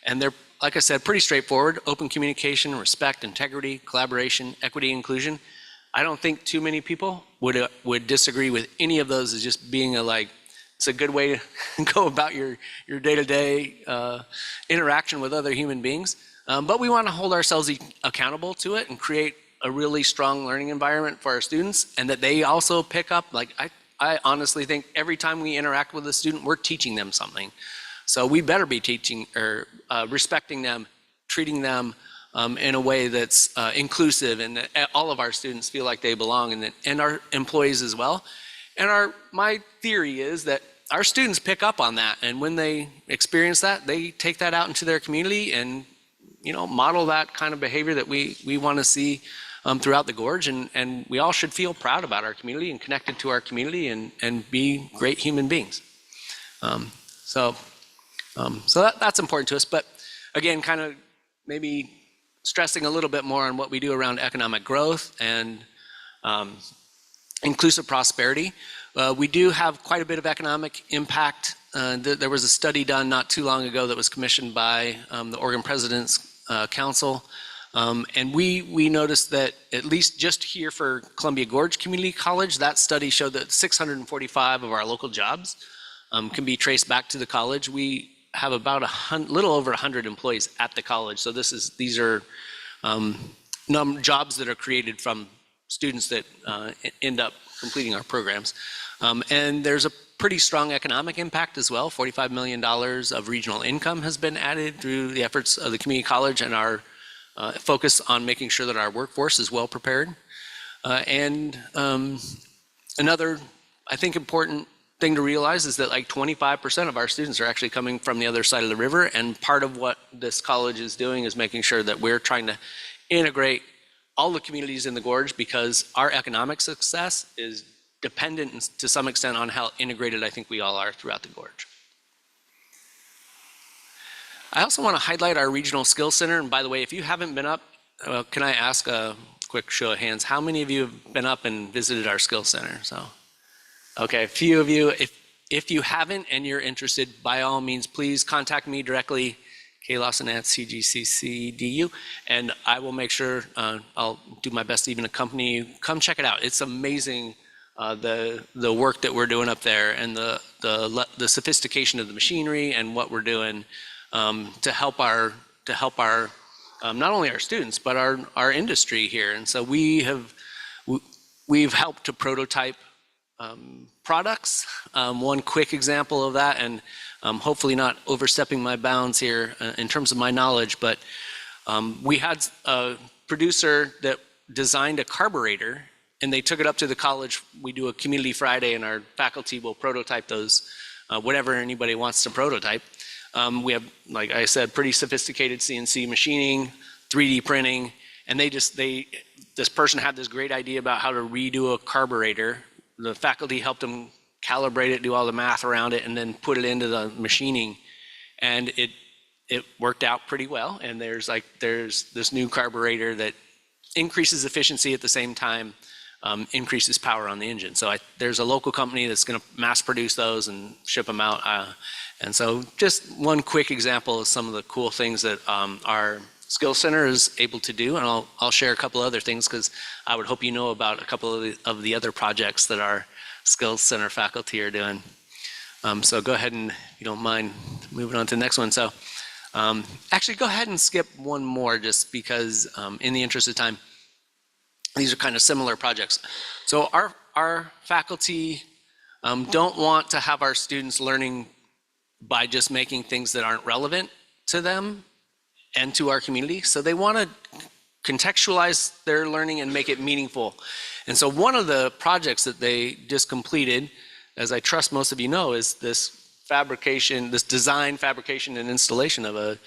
And they're, like I said, pretty straightforward: open communication, respect, integrity, collaboration, equity, inclusion. I don't think too many people would disagree with any of those as just being it's a good way to go about your day-to-day interaction with other human beings. but we want to hold ourselves accountable to it and create a really strong learning environment for our students, and that they also pick up. Like I honestly think every time we interact with a student, we're teaching them something. So we better be teaching or respecting them, treating them in a way that's inclusive, and that all of our students feel like they belong, and our employees as well. And my theory is that our students pick up on that, and when they experience that, they take that out into their community and model that kind of behavior that we want to see throughout the Gorge, and we all should feel proud about our community and connected to our community and be great human beings. So that's important to us. But again, kind of maybe stressing a little bit more on what we do around economic growth and inclusive prosperity. We do have quite a bit of economic impact. There was a study done not too long ago that was commissioned by the Oregon President's Council. And we noticed that at least just here for Columbia Gorge Community College, that study showed that 645 of our local jobs can be traced back to the college. We have about little over 100 employees at the college. So these are jobs that are created from students that end up completing our programs. And there's a pretty strong economic impact as well. $45 million of regional income has been added through the efforts of the community college and our focus on making sure that our workforce is well prepared. And another, I think, important thing to realize is that like 25% of our students are actually coming from the other side of the river. And part of what this college is doing is making sure that we're trying to integrate all the communities in the Gorge, because our economic success is dependent to some extent on how integrated I think we all are throughout the Gorge. I also want to highlight our Regional Skills Center. And by the way, if you haven't been up, can I ask a quick show of hands? How many of you have been up and visited our Skills Center? So, okay, a few of you. If you haven't and you're interested, by all means, please contact me directly, klawson@cgcc.edu, and I will make sure I'll do my best to even accompany you. Come check it out. It's amazing, the work that we're doing up there, and the sophistication of the machinery and what we're doing to help our not only our students but our industry here. And so we've helped to prototype products. One quick example of that, and hopefully not overstepping my bounds here in terms of my knowledge, but we had a producer that designed a carburetor, and they took it up to the college. We do a community Friday, and our faculty will prototype those, whatever anybody wants to prototype. We have, like I said, pretty sophisticated CNC machining, 3D printing, and this person had this great idea about how to redo a carburetor. The faculty helped them calibrate it, do all the math around it, and then put it into the machining, and it worked out pretty well. And there's this new carburetor that increases efficiency at the same time, increases power on the engine. So there's a local company that's going to mass produce those and ship them out. And so just one quick example of some of the cool things that our Skills Center is able to do. And I'll share a couple other things, because I would hope you know about a couple of the other projects that our Skills Center faculty are doing. So go ahead and, if you don't mind, moving on to the next one. So actually go ahead and skip one more, just because in the interest of time, these are kind of similar projects. So our faculty don't want to have our students learning by just making things that aren't relevant to them and to our community. So they want to contextualize their learning and make it meaningful. And so one of the projects that they just completed, as I trust most of you know, is this design, fabrication, and installation of a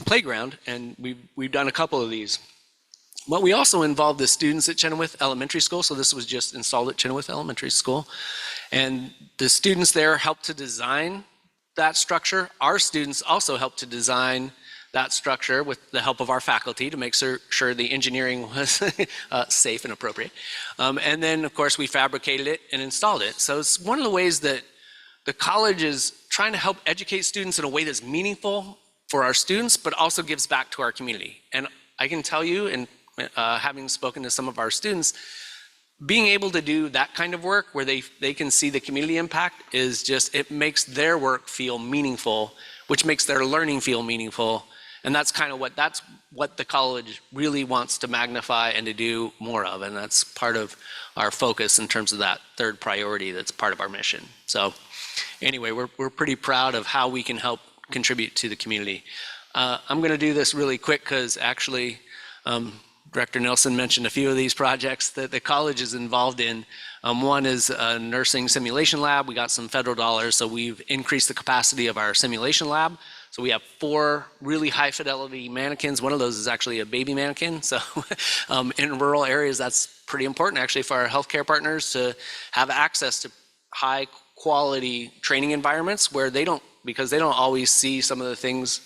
playground. And we've done a couple of these. But we also involved the students at Chenoweth Elementary School. So this was just installed at Chenoweth Elementary School. And the students there helped to design that structure. Our students also helped to design that structure with the help of our faculty to make sure the engineering was safe and appropriate. And then, of course, we fabricated it and installed it. So it's one of the ways that the college is trying to help educate students in a way that's meaningful for our students, but also gives back to our community. And I can tell you, and having spoken to some of our students, being able to do that kind of work where they can see the community impact it makes their work feel meaningful, which makes their learning feel meaningful. And that's kind of what the college really wants to magnify and to do more of. And that's part of our focus in terms of that third priority that's part of our mission. So anyway, we're pretty proud of how we can help contribute to the community. I'm going to do this really quick because actually Director Nelson mentioned a few of these projects that the college is involved in. One is a nursing simulation lab. We got some federal dollars, so we've increased the capacity of our simulation lab. So we have 4 really high fidelity mannequins. One of those is actually a baby mannequin. So in rural areas, that's pretty important actually for our healthcare partners to have access to high quality training environments where because they don't always see some of the things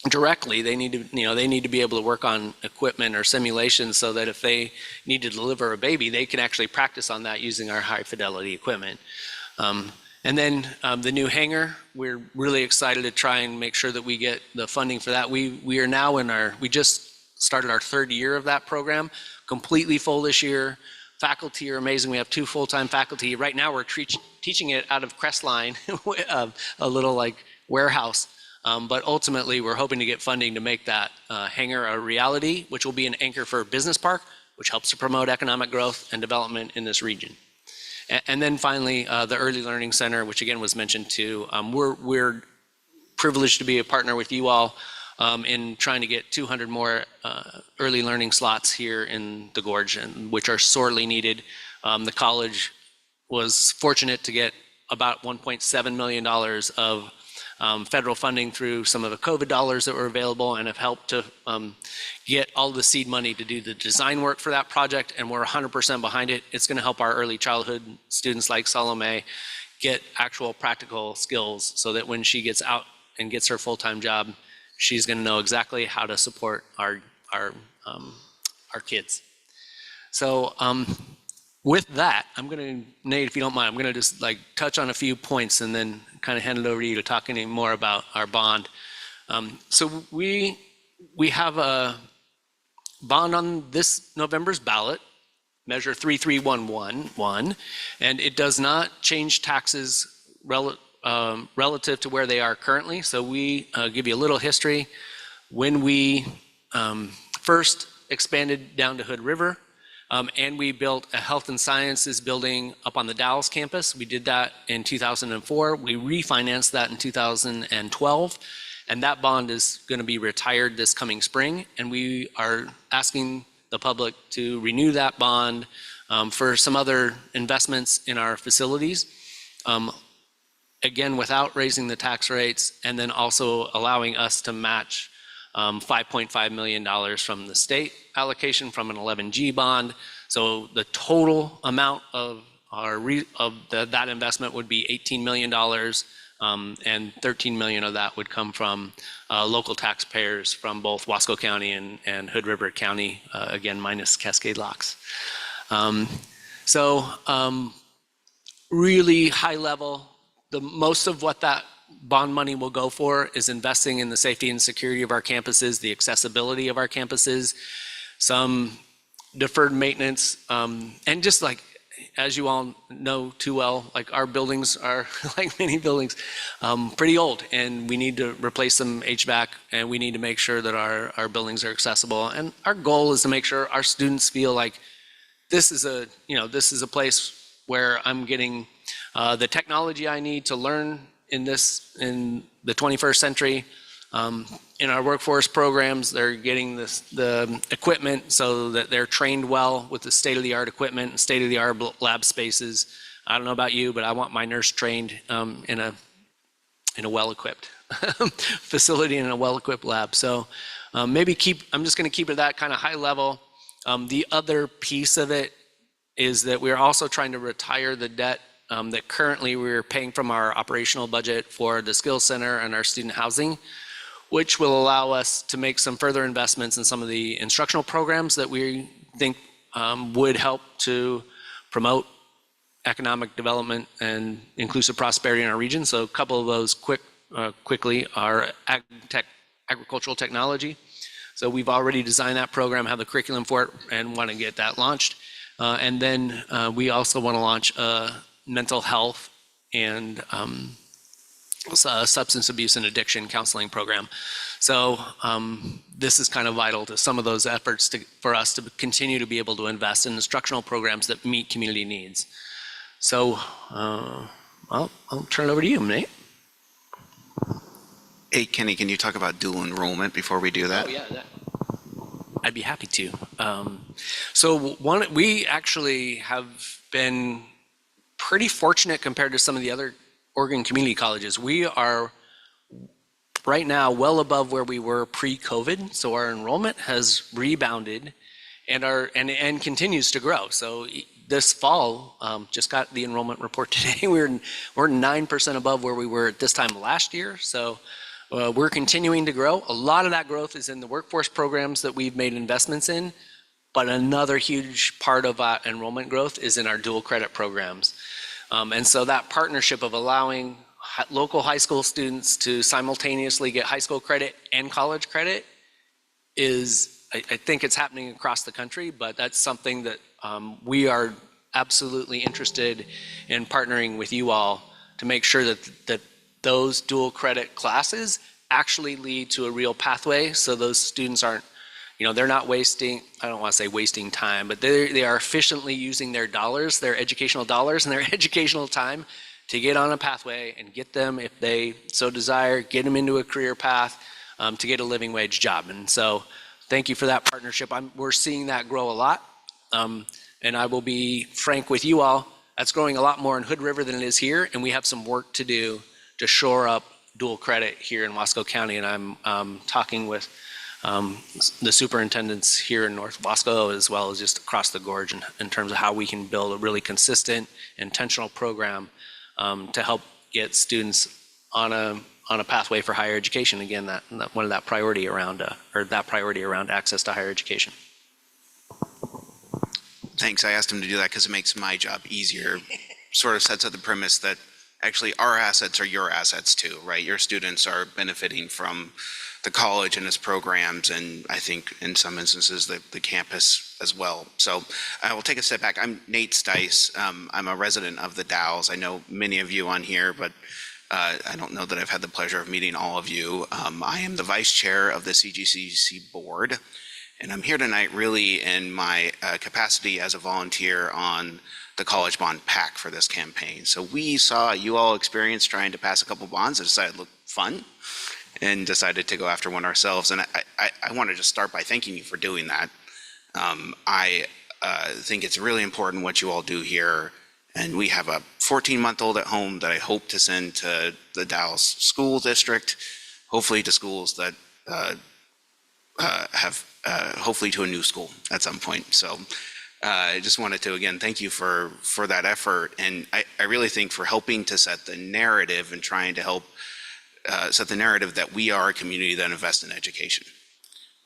directly. They need to be able to work on equipment or simulations so that if they need to deliver a baby, they can actually practice on that using our high fidelity equipment. And then the new hangar, we're really excited to try and make sure that we get the funding for that. We are now we just started our 3rd year of that program, completely full this year. Faculty are amazing. We have 2 full-time faculty. Right now we're teaching it out of Crestline, a little like warehouse. But ultimately, we're hoping to get funding to make that hangar a reality, which will be an anchor for a business park, which helps to promote economic growth and development in this region. And then finally, the Early Learning Center, which again was mentioned too. We're privileged to be a partner with you all in trying to get 200 more early learning slots here in the Gorge, which are sorely needed. The college was fortunate to get about $1.7 million of federal funding through some of the COVID dollars that were available and have helped to get all the seed money to do the design work for that project, and we're 100% behind it. It's going to help our early childhood students like Salome get actual practical skills so that when she gets out and gets her full-time job, she's going to know exactly how to support our kids. So with that, I'm going to, Nate, if you don't mind, I'm going to just like touch on a few points and then kind of hand it over to you to talk any more about our bond. So we have a bond on this November's ballot, Measure 3311, and it does not change taxes relative to where they are currently. So we give you a little history. When we first expanded down to Hood River, and we built a health and sciences building up on the Dallas campus. We did that in 2004. We refinanced that in 2012, and that bond is going to be retired this coming spring. And we are asking the public to renew that bond for some other investments in our facilities. Again, without raising the tax rates, and then also allowing us to match $5.5 million from the state allocation from an 11G bond. So the total amount of that investment would be $18 million, and $13 million of that would come from local taxpayers from both Wasco County and Hood River County, again, minus Cascade Locks. Really high level, most of what that bond money will go for is investing in the safety and security of our campuses, the accessibility of our campuses, some deferred maintenance, and just like, as you all know too well, like our buildings are, like many buildings, pretty old, and we need to replace some HVAC, and we need to make sure that our buildings are accessible. And our goal is to make sure our students feel like this is a place where I'm getting the technology I need to learn in the 21st century. In our workforce programs, they're getting the equipment so that they're trained well with the state-of-the-art equipment and state-of-the-art lab spaces. I don't know about you, but I want my nurse trained in a well-equipped facility and a well-equipped lab. So I'm just going to keep it that kind of high level. The other piece of it is that we're also trying to retire the debt that currently we're paying from our operational budget for the skills center and our student housing, which will allow us to make some further investments in some of the instructional programs that we think would help to promote economic development and inclusive prosperity in our region. So a couple of those quickly are agricultural technology. So we've already designed that program, have the curriculum for it, and want to get that launched. And then we also want to launch mental health and substance abuse and addiction counseling program. So this is kind of vital to some of those efforts for us to continue to be able to invest in instructional programs that meet community needs. So I'll turn it over to you, Nate. Hey, Kenny, can you talk about dual enrollment before we do that? Oh, yeah, I'd be happy to. We actually have been pretty fortunate compared to some of the other Oregon community colleges. We are right now well above where we were pre-COVID, so our enrollment has rebounded and continues to grow. So this fall, just got the enrollment report today, we're 9% above where we were at this time last year. So we're continuing to grow. A lot of that growth is in the workforce programs that we've made investments in, but another huge part of our enrollment growth is in our dual credit programs. And so that partnership of allowing local high school students to simultaneously get high school credit and college credit is, I think it's happening across the country, but that's something that we are absolutely interested in partnering with you all to make sure that those dual credit classes actually lead to a real pathway, so those students aren't, they're not wasting, I don't want to say wasting time, but they are efficiently using their dollars, their educational dollars and their educational time to get on a pathway and get them, if they so desire, get them into a career path to get a living wage job. And so thank you for that partnership. We're seeing that grow a lot. And I will be frank with you all, that's growing a lot more in Hood River than it is here, and we have some work to do to shore up dual credit here in Wasco County. And I'm talking with the superintendents here in North Wasco as well as just across the gorge in terms of how we can build a really consistent, intentional program to help get students on a pathway for higher education. Again, that priority around access to higher education. Thanks. I asked him to do that because it makes my job easier. Sort of sets up the premise that actually our assets are your assets too, right? Your students are benefiting from the college and its programs, and I think in some instances the campus as well. So I will take a step back. I'm Nate Stice. I'm a resident of the Dalles. I know many of you on here, but I don't know that I've had the pleasure of meeting all of you. I am the vice chair of the CGCC board, and I'm here tonight really in my capacity as a volunteer on the College Bond PAC for this campaign. So we saw you all experience trying to pass a couple bonds that decided looked fun, and decided to go after one ourselves. And I want to just start by thanking you for doing that. I think it's really important what you all do here. And we have a 14-month-old at home that I hope to send to the Dalles School District, hopefully to schools that hopefully to a new school at some point. So I just wanted to, again, thank you for that effort. And I really think for helping to set the narrative and trying to help set the narrative that we are a community that invests in education,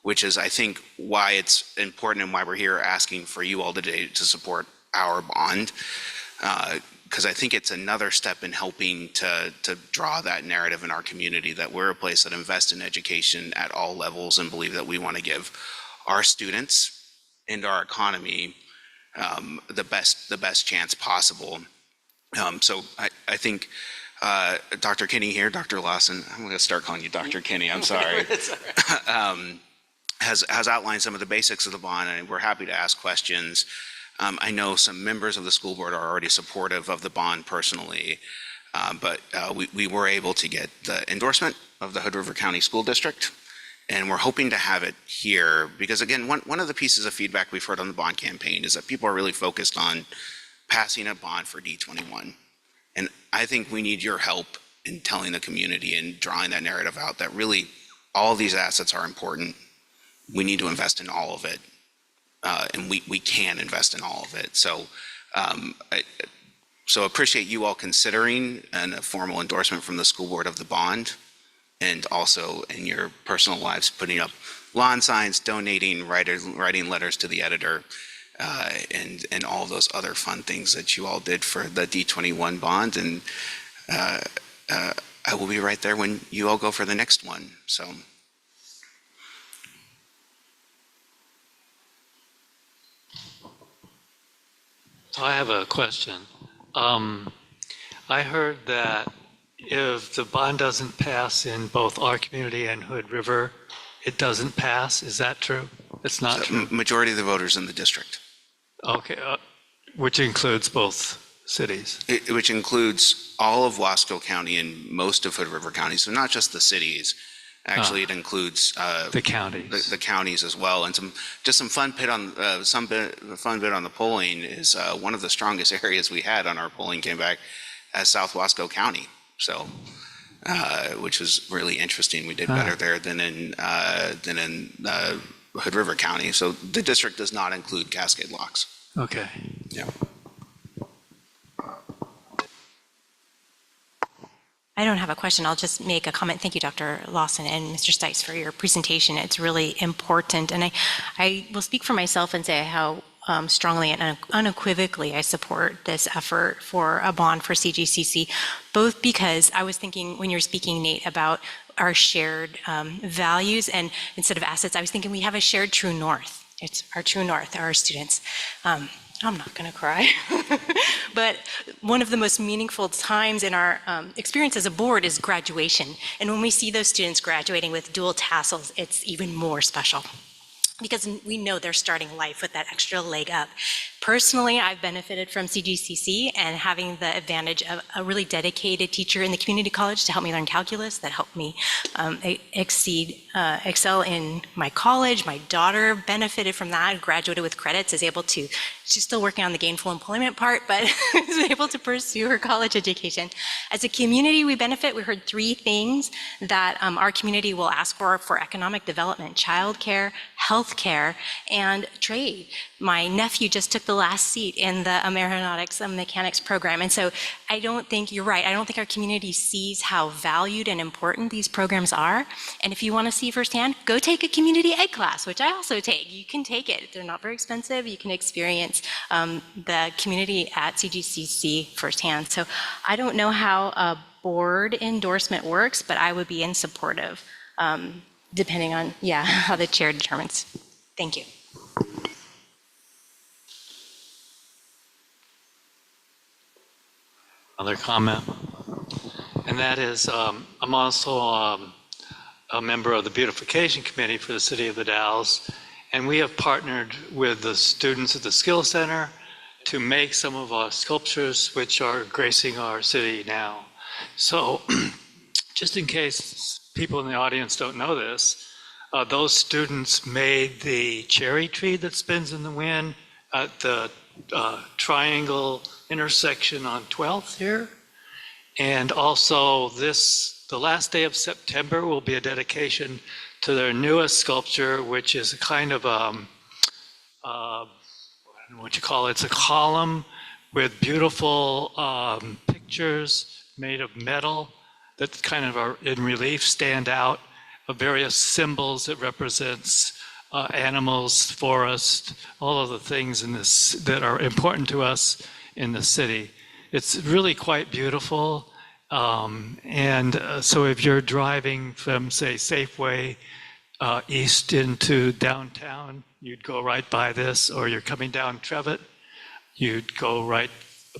which is, I think, why it's important and why we're here asking for you all today to support our bond. Because I think it's another step in helping to draw that narrative in our community that we're a place that invests in education at all levels and believe that we want to give our students and our economy the best chance possible. So I think Dr. Kinney here, Dr. Lawson, I'm going to start calling you Dr. Kinney, I'm sorry, has outlined some of the basics of the bond, and we're happy to ask questions. I know some members of the school board are already supportive of the bond personally, but we were able to get the endorsement of the Hood River County School District, and we're hoping to have it here because, again, one of the pieces of feedback we've heard on the bond campaign is that people are really focused on passing a bond for D21. And I think we need your help in telling the community and drawing that narrative out that really all of these assets are important. We need to invest in all of it. And we can invest in all of it. So so appreciate you all considering a formal endorsement from the school board of the bond, and also in your personal lives putting up lawn signs, donating, writing letters to the editor, and all those other fun things that you all did for the D21 bond. And I will be right there when you all go for the next one. So. So I have a question. I heard that if the bond doesn't pass in both our community and Hood River, it doesn't pass? Is that true? It's not true? Majority of the voters in the district. Okay, which includes both cities? Which includes all of Wasco County and most of Hood River County, so not just the cities. Actually, it includes the counties. The counties as well, and some fun bit on the polling is one of the strongest areas we had on our polling came back as South Wasco County. So, which was really interesting. We did better there than in Hood River County. So the district does not include Cascade Locks. Okay. Yeah. I don't have a question. I'll just make a comment. Thank you, Dr. Lawson and Mr. Stites, for your presentation. It's really important. And I will speak for myself and say how strongly and unequivocally I support this effort for a bond for CGCC, both because I was thinking when you're speaking, Nate, about our shared values, and instead of assets, I was thinking we have a shared true north. It's our true north, our students. I'm not going to cry. But one of the most meaningful times in our experience as a board is graduation. And when we see those students graduating with dual tassels, it's even more special, because we know they're starting life with that extra leg up. Personally, I've benefited from CGCC and having the advantage of a really dedicated teacher in the community college to help me learn calculus, that helped me excel in my college. My daughter benefited from that, graduated with credits, is able to, she's still working on the gainful employment part, but is able to pursue her college education. As a community, we benefit. We heard 3 things that our community will ask for economic development: childcare, healthcare, and trade. My nephew just took the last seat in the aeronautics and mechanics program. And so I don't think, you're right, I don't think our community sees how valued and important these programs are. And if you want to see firsthand, go take a community ed class, which I also take. You can take it. They're not very expensive. You can experience the community at CGCC firsthand. So I don't know how a board endorsement works, but I would be in support of, depending on, how the chair determines. Thank you. Another comment, and that is I'm also a member of the beautification committee for the city of the Dalles, and we have partnered with the students at the Skill Center to make some of our sculptures which are gracing our city now. So just in case people in the audience don't know this, those students made the cherry tree that spins in the wind at the triangle intersection on 12th here. And also the last day of September will be a dedication to their newest sculpture, which is a kind of I don't know what you call it. It's a column with beautiful pictures made of metal that kind of are in relief, stand out, of various symbols that represents animals, forest, all of the things in this that are important to us in the city. It's really quite beautiful. So if you're driving from, say, Safeway east into downtown, you'd go right by this, or you're coming down Trevitt, you'd go right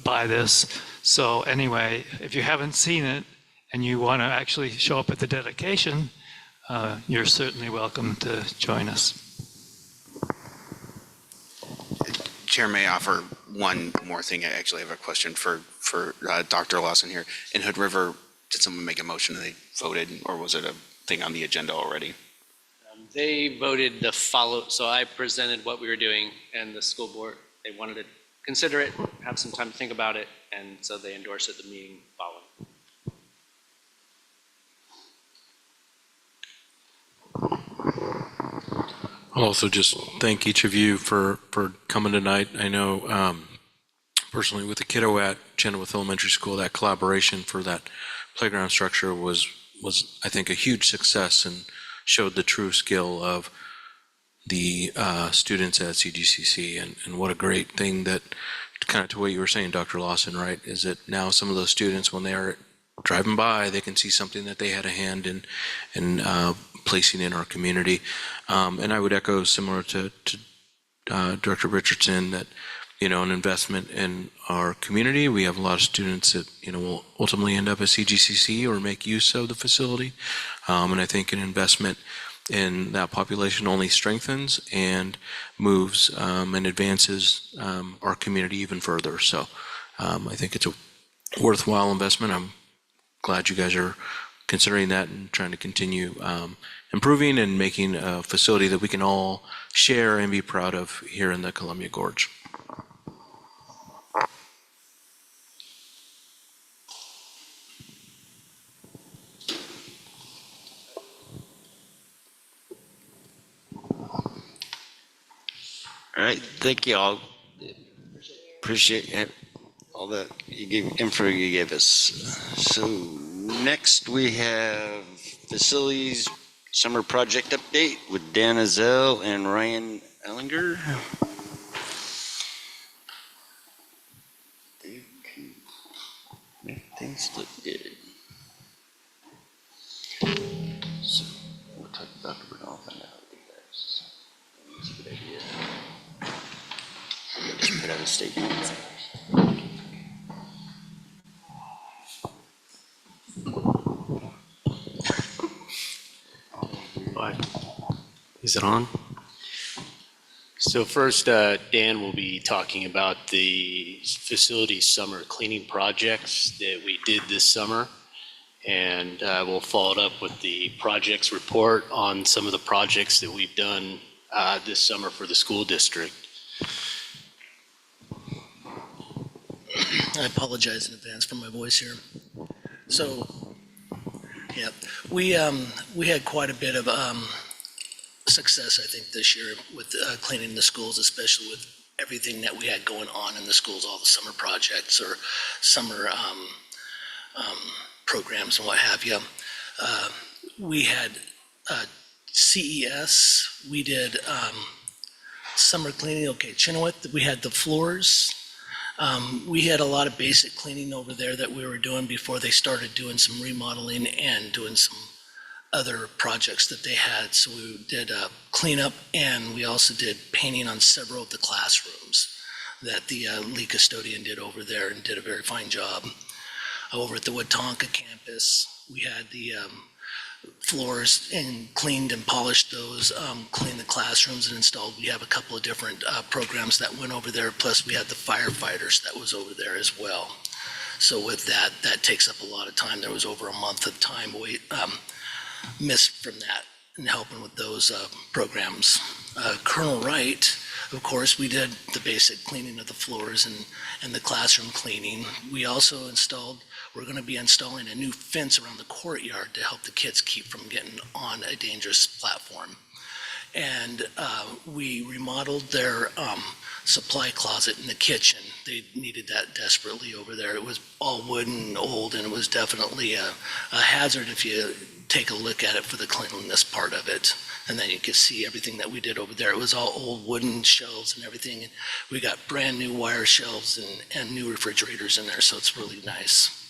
by this. So anyway, if you haven't seen it and you want to actually show up at the dedication, you're certainly welcome to join us. Chair, may I offer one more thing? I actually have a question for Dr. Lawson here. In Hood River, did someone make a motion and they voted, or was it a thing on the agenda already? They voted the follow, so I presented what we were doing, and the school board, they wanted to consider it, have some time to think about it, and so they endorsed it at the meeting following. I'll also just thank each of you for coming tonight. I know personally with the kiddo at Chenoweth Elementary School, that collaboration for that playground structure was I think a huge success and showed the true skill of the students at CGCC, and what a great thing that, kind of to what you were saying, Dr. Lawson, right, is that now some of those students, when they are driving by, they can see something that they had a hand in placing in our community. And I would echo similar to Director Richardson that an investment in our community. We have a lot of students that, will ultimately end up at CGCC or make use of the facility. And I think an investment in that population only strengthens and moves and advances our community even further. So I think it's a worthwhile investment. I'm glad you guys are considering that and trying to continue improving and making a facility that we can all share and be proud of here in the Columbia Gorge. All right, thank you all. Appreciate all the info you gave us. So next we have facilities summer project update with Dan Azell and Ryan Ellinger. Things look good. So we'll talk about it and I'll find out what you guys. That's a good idea. Just put out a statement. Is it on? So first, Dan will be talking about the facility summer cleaning projects that we did this summer. And we'll follow it up with the projects report on some of the projects that we've done this summer for the school district. I apologize in advance for my voice here. So, yeah, we had quite a bit of success, I think, this year with cleaning the schools, especially with everything that we had going on in the schools, all the summer projects or summer programs and what have you. We had CES, we did summer cleaning, okay, Chenoweth, we had the floors. We had a lot of basic cleaning over there that we were doing before they started doing some remodeling and doing some other projects that they had. So we did cleanup, and we also did painting on several of the classrooms that the lead custodian did over there and did a very fine job. Over at the Wetumpka campus, we had the floors and cleaned and polished those, cleaned the classrooms and installed. We have a couple of different programs that went over there, plus we had the firefighters that was over there as well. So with that, that takes up a lot of time. There was over a month of time missed from that and helping with those programs. Colonel Wright, of course, we did the basic cleaning of the floors and the classroom cleaning. We also we're going to be installing a new fence around the courtyard to help the kids keep from getting on a dangerous platform. And we remodeled their supply closet in the kitchen. They needed that desperately over there. It was all wooden and old, and it was definitely a hazard if you take a look at it for the cleanliness part of it. And then you can see everything that we did over there. It was all old wooden shelves and everything. And we got brand new wire shelves and new refrigerators in there, so it's really nice.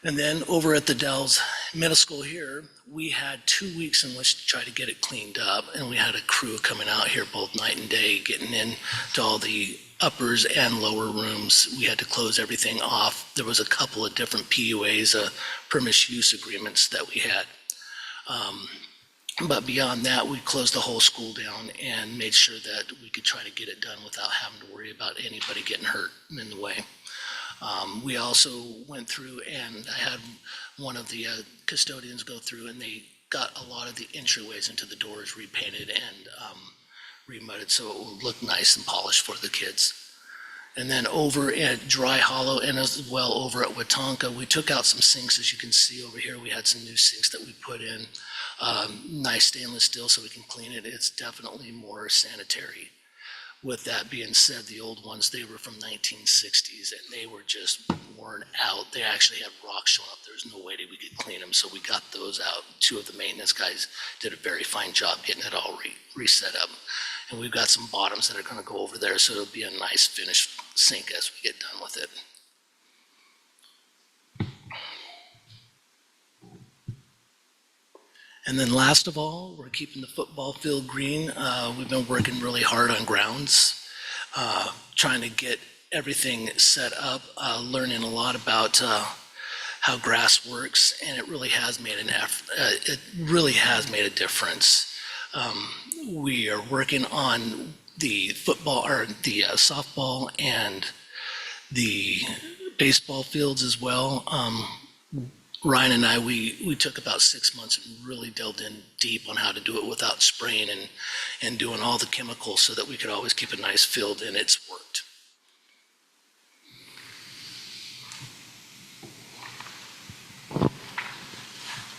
And then over at the Dells Middle School here, we had 2 weeks in which to try to get it cleaned up. And we had a crew coming out here both night and day, getting in to all the uppers and lower rooms. We had to close everything off. There was a couple of different PUAs, permission use agreements that we had. But beyond that, we closed the whole school down and made sure that we could try to get it done without having to worry about anybody getting hurt in the way. We also went through, and I had one of the custodians go through, and they got a lot of the entryways into the doors repainted and remudded so it would look nice and polished for the kids. And then over at Dry Hollow and as well over at Wetumpka, we took out some sinks. As you can see over here, we had some new sinks that we put in. Nice stainless steel so we can clean it. It's definitely more sanitary. With that being said, the old ones, they were from 1960s and they were just worn out. They actually had rocks showing up. There was no way that we could clean them, so we got those out. Two of the maintenance guys did a very fine job getting it all reset up. And we've got some bottoms that are going to go over there, so it'll be a nice finished sink as we get done with it. And then last of all, we're keeping the football field green. We've been working really hard on grounds. trying to get everything set up, learning a lot about how grass works, and it really has made a difference. We are working on the football or the softball and the baseball fields as well. Ryan and I, we took about 6 months and really delved in deep on how to do it without spraying and doing all the chemicals so that we could always keep a nice field, and it's worked.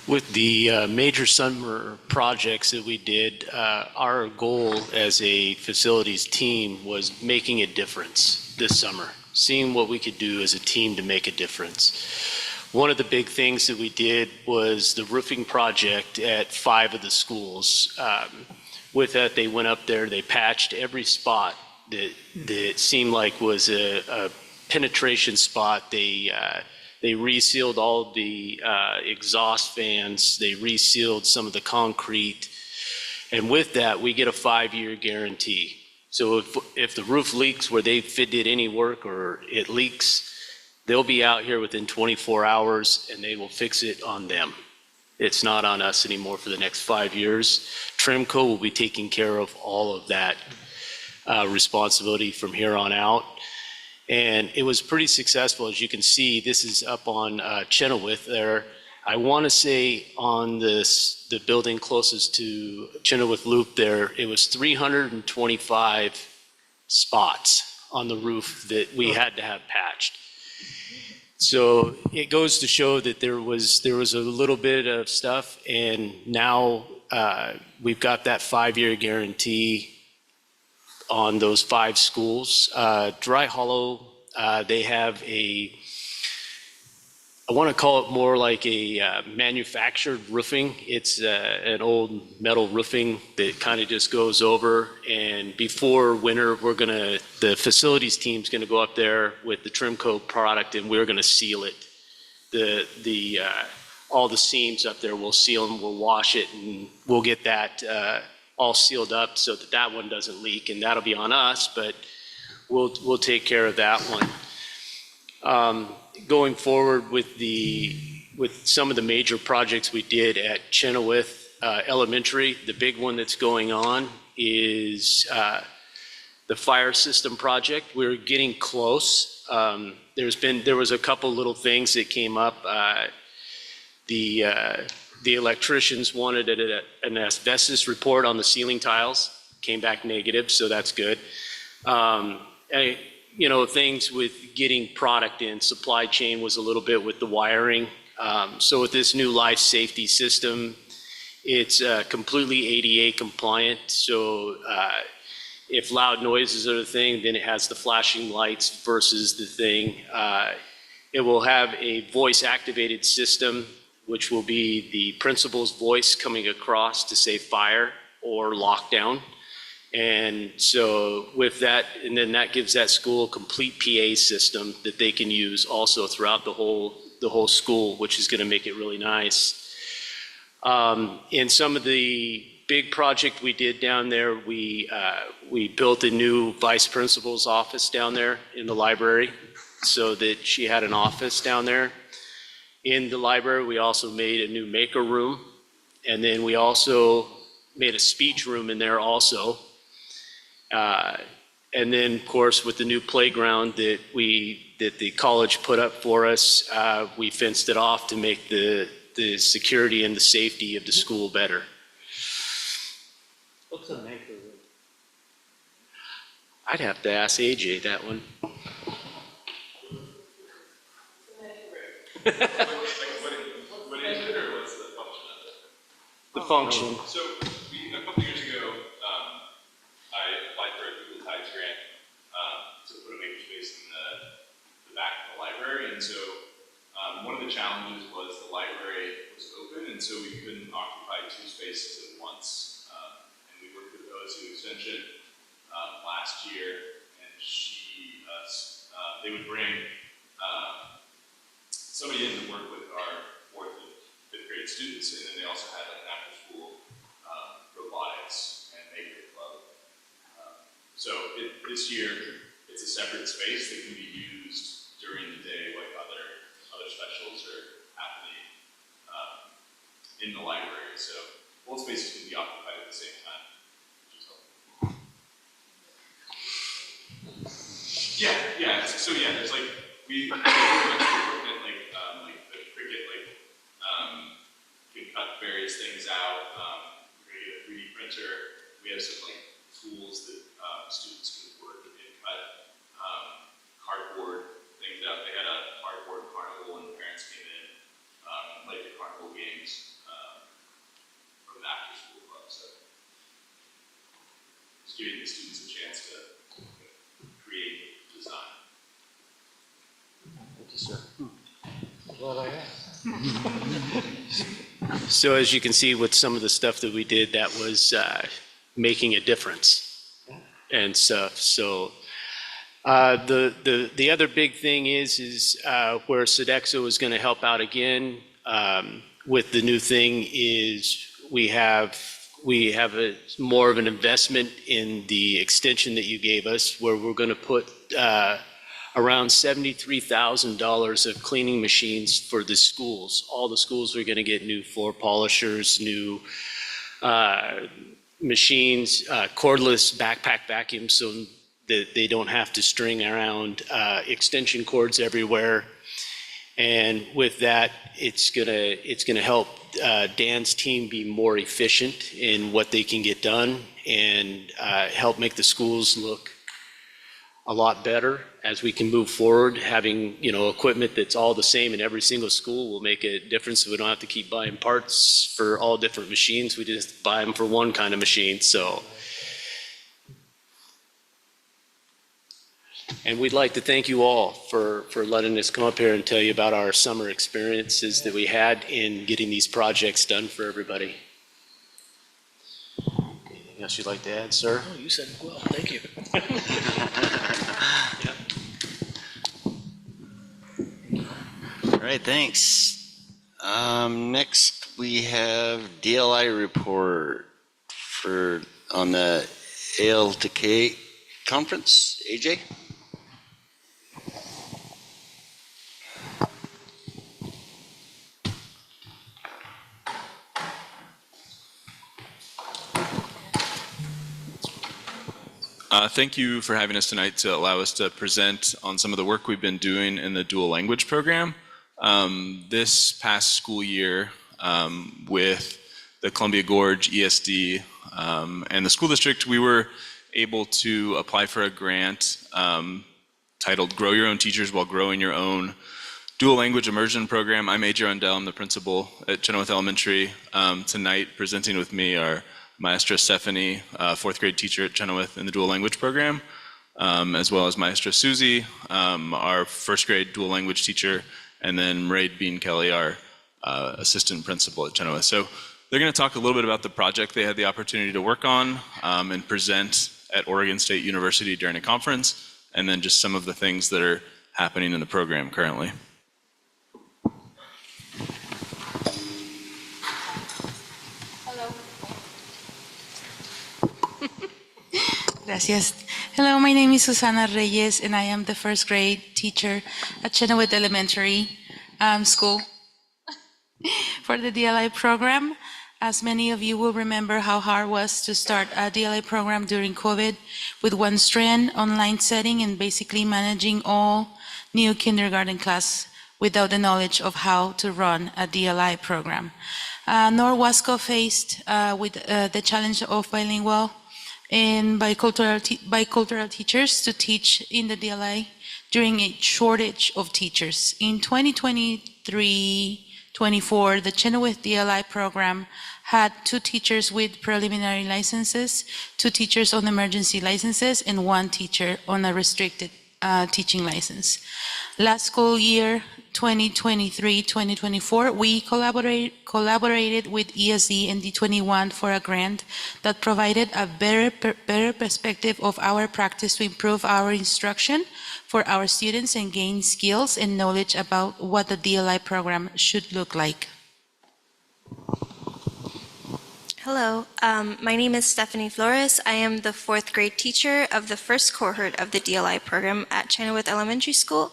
With the major summer projects that we did, our goal as a facilities team was making a difference this summer, seeing what we could do as a team to make a difference. One of the big things that we did was the roofing project at 5 of the schools. With that, they went up there, they patched every spot that seemed like was a penetration spot. They resealed all the exhaust fans. They resealed some of the concrete. And with that, we get a 5-year guarantee. So if the roof leaks where they did any work or it leaks, they'll be out here within 24 hours and they will fix it on them. It's not on us anymore for the next 5 years. Trimco will be taking care of all of that responsibility from here on out. And it was pretty successful. As you can see, this is up on Chenoweth there. I want to say on the building closest to Chenoweth Loop there, it was 325 spots on the roof that we had to have patched. So it goes to show that there was a little bit of stuff, and now we've got that 5-year guarantee on those 5 schools. Dry Hollow, they have I want to call it more like a manufactured roofing. It's an old metal roofing that kind of just goes over, and before winter, the facilities team's gonna go up there with the Trimco product, and we're gonna seal it. All the seams up there, we'll seal them, we'll wash it, and we'll get that all sealed up so that one doesn't leak, and that'll be on us, but we'll take care of that one. Going forward with some of the major projects we did at Chenoweth Elementary, the big one that's going on is the fire system project. We're getting close. There was a couple little things that came up. The electricians wanted an asbestos report on the ceiling tiles, came back negative, so that's good. Things with getting product in, supply chain was a little bit with the wiring. So with this new life safety system, it's completely ADA compliant. So if loud noises are the thing, then it has the flashing lights versus the thing. It will have a voice activated system, which will be the principal's voice coming across to say fire or lockdown. And so with that, and then that gives that school a complete PA system that they can use also throughout the whole school, which is going to make it really nice. In some of the big project we did down there, we built a new vice principal's office down there in the library so that she had an office down there. In the library, we also made a new maker room, and then we also made a speech room in there also. And then, of course, with the new playground that the college put up for us, we fenced it off to make the security and the safety of the school better. What's a maker room? I'd have to ask AJ that one. What is it, or what's the function of it? The function. So a couple years ago, I applied for a Google Tides grant to put a makerspace in the back of the library, and so one of the challenges was the library was open, and so we couldn't occupy 2 spaces at once. And we worked with OSU Extension last year, and they would bring somebody in to work with our 4th and 5th grade students, and then they also had like an after-school robotics and maker club. So this year, it's a separate space that can be used during the day, like other specials are happening in the library. So both spaces can be occupied at the same time, which is helpful. Yeah. So yeah, there's like we have a bunch of equipment like the Cricut can cut various things out. We're gonna get a 3D printer. We have some like tools that students can work and cut cardboard things out. They had a cardboard carnival when the parents came in, like the carnival games from the after school club. So just giving the students a chance to create design. Thank you, sir. So as you can see with some of the stuff that we did, that was making a difference and stuff. So the other big thing is where Sodexo is going to help out again with the new thing is we have more of an investment in the extension that you gave us, where we're going to put around $73,000 of cleaning machines for the schools. All the schools are going to get new floor polishers, new machines, cordless backpack vacuums so that they don't have to string around extension cords everywhere. And with that, it's gonna help Dan's team be more efficient in what they can get done and help make the schools look a lot better as we can move forward. Having, equipment that's all the same in every single school will make a difference. We don't have to keep buying parts for all different machines. We just buy them for one kind of machine. So, and we'd like to thank you all for letting us come up here and tell you about our summer experiences that we had in getting these projects done for everybody. Anything else you'd like to add, sir? Oh, you said it well. Thank you. All right, thanks. Next, we have DLI report on the AL to K conference. AJ? Thank you for having us tonight to allow us to present on some of the work we've been doing in the dual language program. This past school year with the Columbia Gorge ESD and the school district, we were able to apply for a grant titled Grow Your Own Teachers While Growing Your Own Dual Language Immersion Program. I'm AJ Rundell, I'm the principal at Chenoweth Elementary. Tonight, presenting with me are Maestra Stephanie, fourth grade teacher at Chenoweth in the dual language program, as well as Maestra Susie, our first grade dual language teacher, and then Mairead Bean Kelly, our assistant principal at Chenoweth. So they're going to talk a little bit about the project they had the opportunity to work on and present at Oregon State University during a conference, and then just some of the things that are happening in the program currently. Gracias. Hello, my name is Susana Reyes, and I am the first grade teacher at Chenoweth Elementary School for the DLI program. As many of you will remember how hard it was to start a DLI program during COVID with one strand online setting and basically managing all new kindergarten class without the knowledge of how to run a DLI program. Nor Wasco faced with the challenge of bilingual and bicultural teachers to teach in the DLI during a shortage of teachers. In 2023-24, the Chenoweth DLI program had 2 teachers with preliminary licenses, 2 teachers on emergency licenses, and 1 teacher on a restricted teaching license. Last school year, 2023-2024, we collaborated with ESD and D21 for a grant that provided a better perspective of our practice to improve our instruction for our students and gain skills and knowledge about what the DLI program should look like. Hello, my name is Stephanie Flores. I am the fourth grade teacher of the first cohort of the DLI program at Chenoweth Elementary School.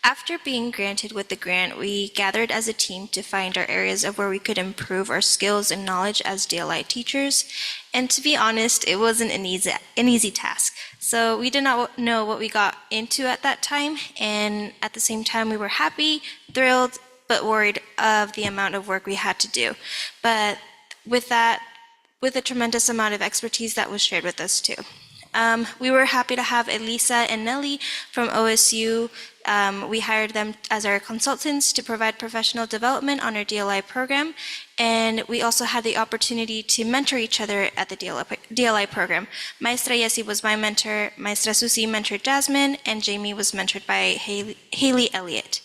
After being granted with the grant, we gathered as a team to find our areas of where we could improve our skills and knowledge as DLI teachers. And to be honest, it wasn't an easy task. So we did not know what we got into at that time. And at the same time, we were happy, thrilled, but worried of the amount of work we had to do. But with a tremendous amount of expertise that was shared with us too. We were happy to have Elisa and Nelly from OSU. We hired them as our consultants to provide professional development on our DLI program. And we also had the opportunity to mentor each other at the DLI program. Maestra Yessi was my mentor, Maestra Susie mentored Jasmine, and Jamie was mentored by Haley Elliott.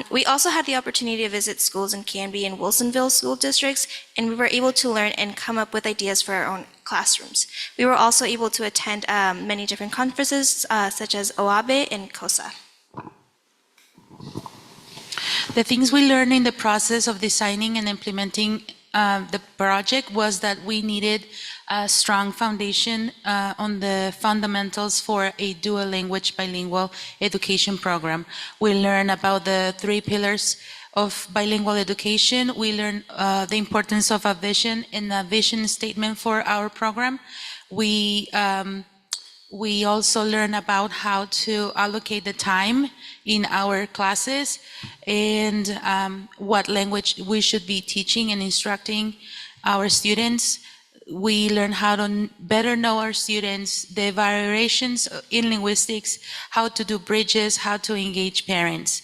We also had the opportunity to visit schools in Canby and Wilsonville school districts, and we were able to learn and come up with ideas for our own classrooms. We were also able to attend many different conferences, such as OABE and COSA. The things we learned in the process of designing and implementing the project was that we needed a strong foundation on the fundamentals for a dual language bilingual education program. We learned about the 3 pillars of bilingual education. We learned the importance of a vision and a vision statement for our program. We also learn about how to allocate the time in our classes and what language we should be teaching and instructing our students. We learn how to better know our students, the variations in linguistics, how to do bridges, how to engage parents.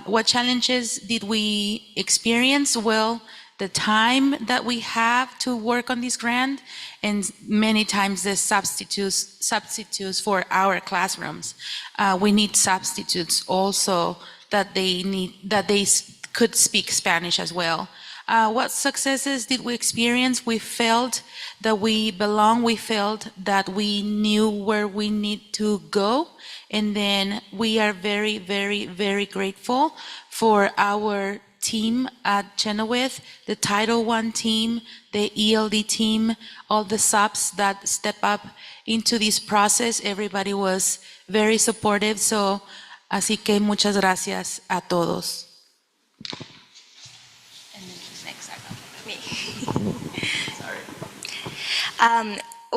What challenges did we experience? Well, the time that we have to work on this grant, and many times the substitutes for our classrooms. We need substitutes also that they could speak Spanish as well. What successes did we experience? We felt that we belong. We felt that we knew where we need to go. And then we are very, very, very grateful for our team at Chenoweth, the Title I team, the ELD team, all the subs that step up into this process. Everybody was very supportive. So, así que muchas gracias a todos.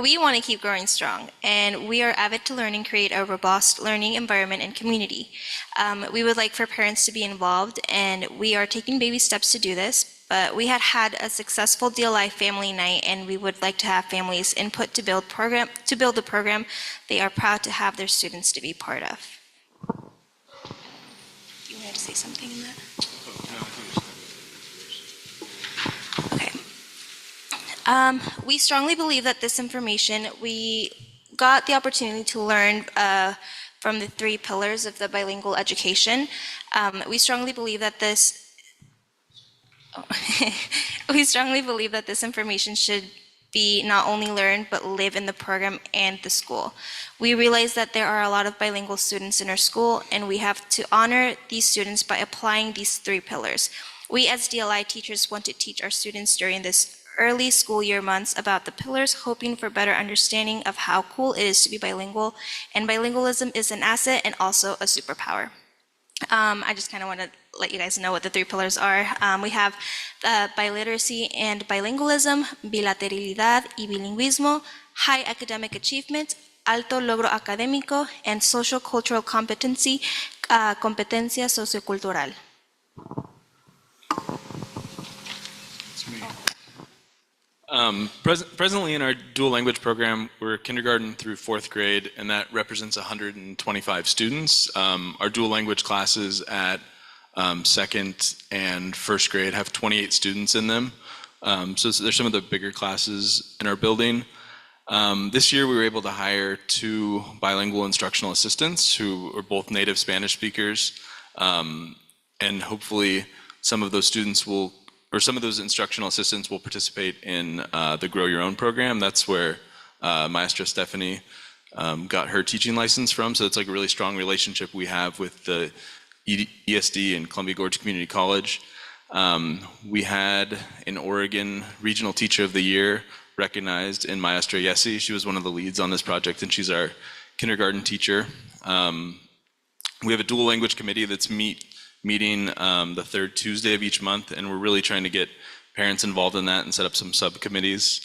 We want to keep growing strong, and we are avid to learn and create a robust learning environment and community. We would like for parents to be involved, and we are taking baby steps to do this, but we had a successful DLI family night, and we would like to have families input to build the program they are proud to have their students to be part of. Do you want to say something in that? We strongly believe that this information, we got the opportunity to learn from the 3 pillars of the bilingual education. We strongly believe that this information should be not only learned but live in the program and the school. We realize that there are a lot of bilingual students in our school, and we have to honor these students by applying these 3 pillars. We as DLI teachers want to teach our students during this early school year months about the pillars, hoping for better understanding of how cool it is to be bilingual, and bilingualism is an asset and also a superpower. I just kind of want to let you guys know what the 3 pillars are. We have biliteracy and bilingualism, bilateralidad y bilingüismo, high academic achievement, alto logro académico, and social cultural competency, competencia sociocultural. Presently in our dual language program, we're kindergarten through 4th grade, and that represents 125 students. Our dual language classes at 2nd and 1st grade have 28 students in them. So there's some of the bigger classes in our building. This year we were able to hire 2 bilingual instructional assistants who are both native Spanish speakers, and hopefully some of those students will, or some of those instructional assistants will participate in the Grow Your Own program. That's where Maestra Stephanie got her teaching license from. So it's like a really strong relationship we have with the ESD and Columbia Gorge Community College. We had an Oregon Regional Teacher of the Year recognized in Maestra Yessi. She was one of the leads on this project, and she's our kindergarten teacher. We have a dual language committee that's meeting the third Tuesday of each month, and we're really trying to get parents involved in that and set up some subcommittees.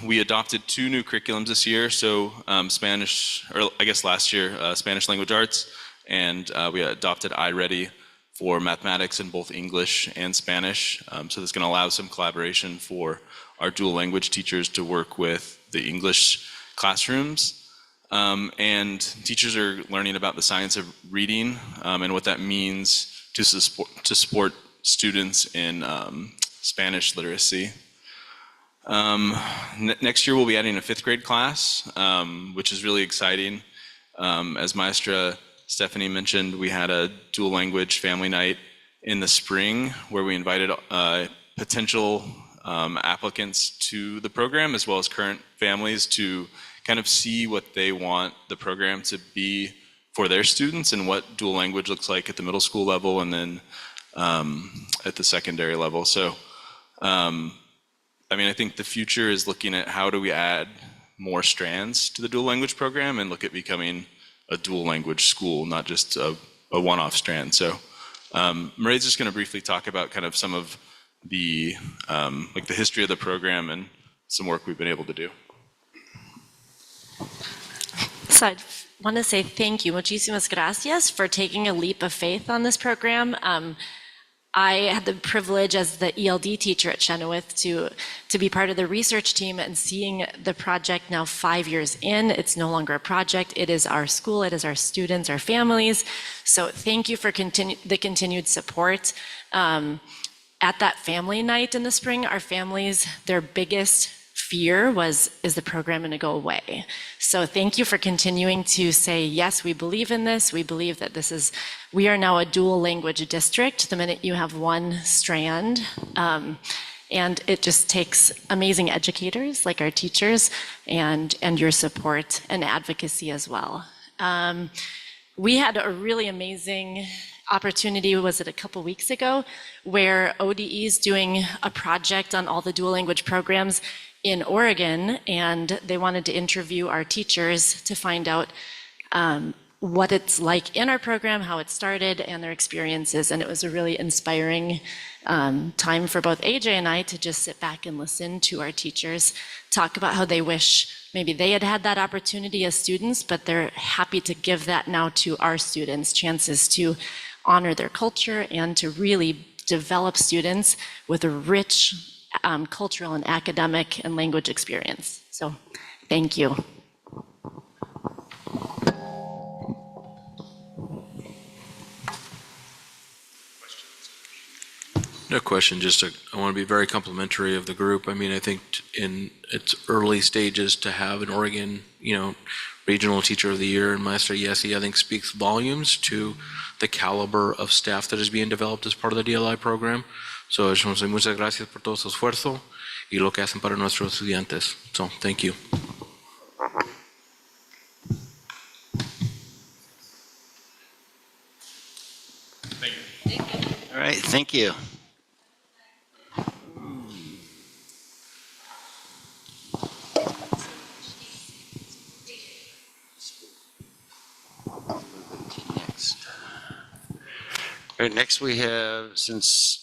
We adopted 2 new curriculums this year, so Spanish, or I guess last year, Spanish language arts, and we adopted iReady for mathematics in both English and Spanish. So this is going to allow some collaboration for our dual language teachers to work with the English classrooms. And teachers are learning about the science of reading and what that means to support students in Spanish literacy. Next year we'll be adding a 5th grade class, which is really exciting. As Maestra Stephanie mentioned, we had a dual language family night in the spring where we invited potential applicants to the program as well as current families to kind of see what they want the program to be for their students and what dual language looks like at the middle school level and then at the secondary level. So, I think the future is looking at how do we add more strands to the dual language program and look at becoming a dual language school, not just a one-off strand. So Maria's just going to briefly talk about kind of some of the the history of the program and some work we've been able to do. So I want to say thank you, muchísimas gracias, for taking a leap of faith on this program. I had the privilege as the ELD teacher at Chenoweth to be part of the research team and seeing the project now 5 years in. It's no longer a project. It is our school. It is our students, our families. So thank you for the continued support. At that family night in the spring, our families, their biggest fear is the program going to go away? So thank you for continuing to say, yes, we believe in this. We believe that we are now a dual language district the minute you have one strand. And it just takes amazing educators like our teachers and your support and advocacy as well. We had a really amazing opportunity, was it a couple weeks ago, where ODE is doing a project on all the dual language programs in Oregon, and they wanted to interview our teachers to find out what it's like in our program, how it started, and their experiences. And it was a really inspiring time for both AJ and I to just sit back and listen to our teachers talk about how they wish maybe they had had that opportunity as students, but they're happy to give that now to our students, chances to honor their culture and to really develop students with a rich cultural and academic and language experience. So thank you. No question, I want to be very complimentary of the group. I mean, I think in its early stages to have an Oregon, Regional Teacher of the Year and Maestra Yessi, I think speaks volumes to the caliber of staff that is being developed as part of the DLI program. So I just want to say muchas gracias por todo su esfuerzo y lo que hacen para nuestros estudiantes. So thank you. Thank you. All right, thank you. All right, next we have, since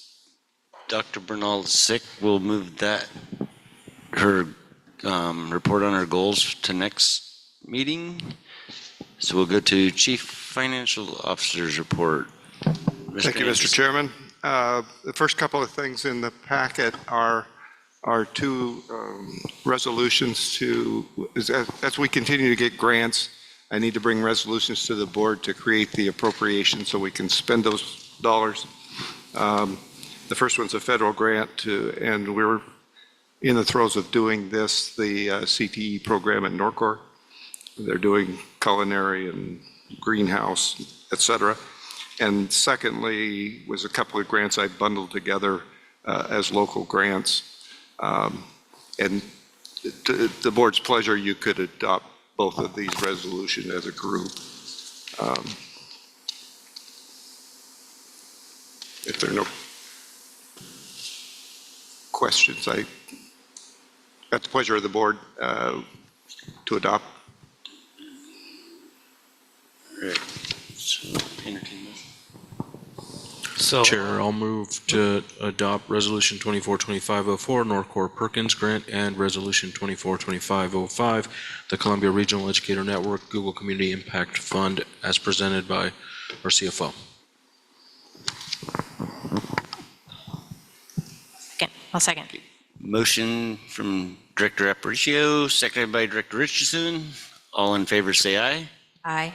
Dr. Bernal's sick, we'll move her report on her goals to next meeting. So we'll go to Chief Financial Officer's report. Thank you, Mr. Chairman. The first couple of things in the packet are 2 resolutions as we continue to get grants, I need to bring resolutions to the board to create the appropriation so we can spend those dollars. The first one's a federal grant and we're in the throes of doing this, the CTE program at Norcor. They're doing culinary and greenhouse, et cetera. And secondly, was a couple of grants I bundled together as local grants. And to the board's pleasure, you could adopt both of these resolutions as a group. If there are no questions, at the pleasure of the board to adopt. All right. So, entertain motion. So, Chair, I'll move to adopt Resolution 242504, Norcore Perkins Grant, and Resolution 242505, the Columbia Regional Educator Network Google Community Impact Fund, as presented by our CFO. I'll second. Motion from Director Aparicio, seconded by Director Richardson. All in favor, say aye. Aye.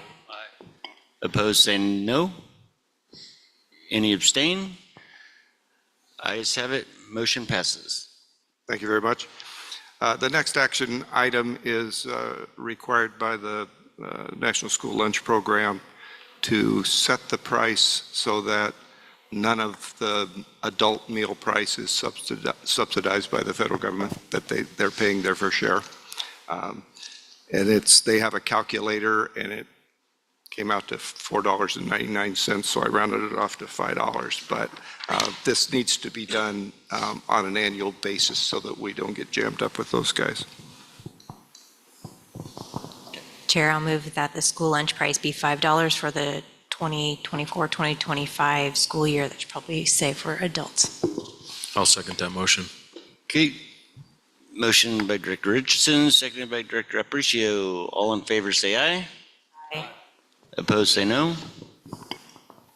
Opposed, say no. Any abstain? Ayes have it, motion passes. Thank you very much. The next action item is required by the National School Lunch Program to set the price so that none of the adult meal price is subsidized by the federal government, that they're paying their fair share. And they have a calculator, and it came out to $4.99, so I rounded it off to $5. But this needs to be done on an annual basis so that we don't get jammed up with those guys. Chair, I'll move that the school lunch price be $5 for the 2024-2025 school year. That should probably say for adults. I'll second that motion. Okay. Motion by Director Richardson, seconded by Director Aparicio. All in favor, say aye. Aye. Opposed, say no.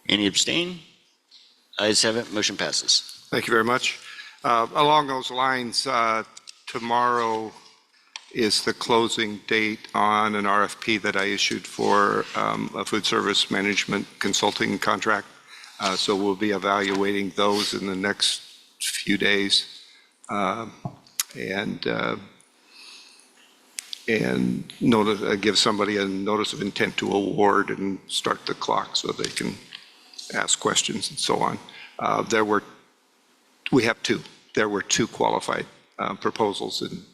Any abstain? Ayes have it, motion passes. Thank you very much. Along those lines, tomorrow is the closing date on an RFP that I issued for a food service management consulting contract. So we'll be evaluating those in the next few days. And give somebody a notice of intent to award and start the clock so they can ask questions and so on. There were two qualified proposals, and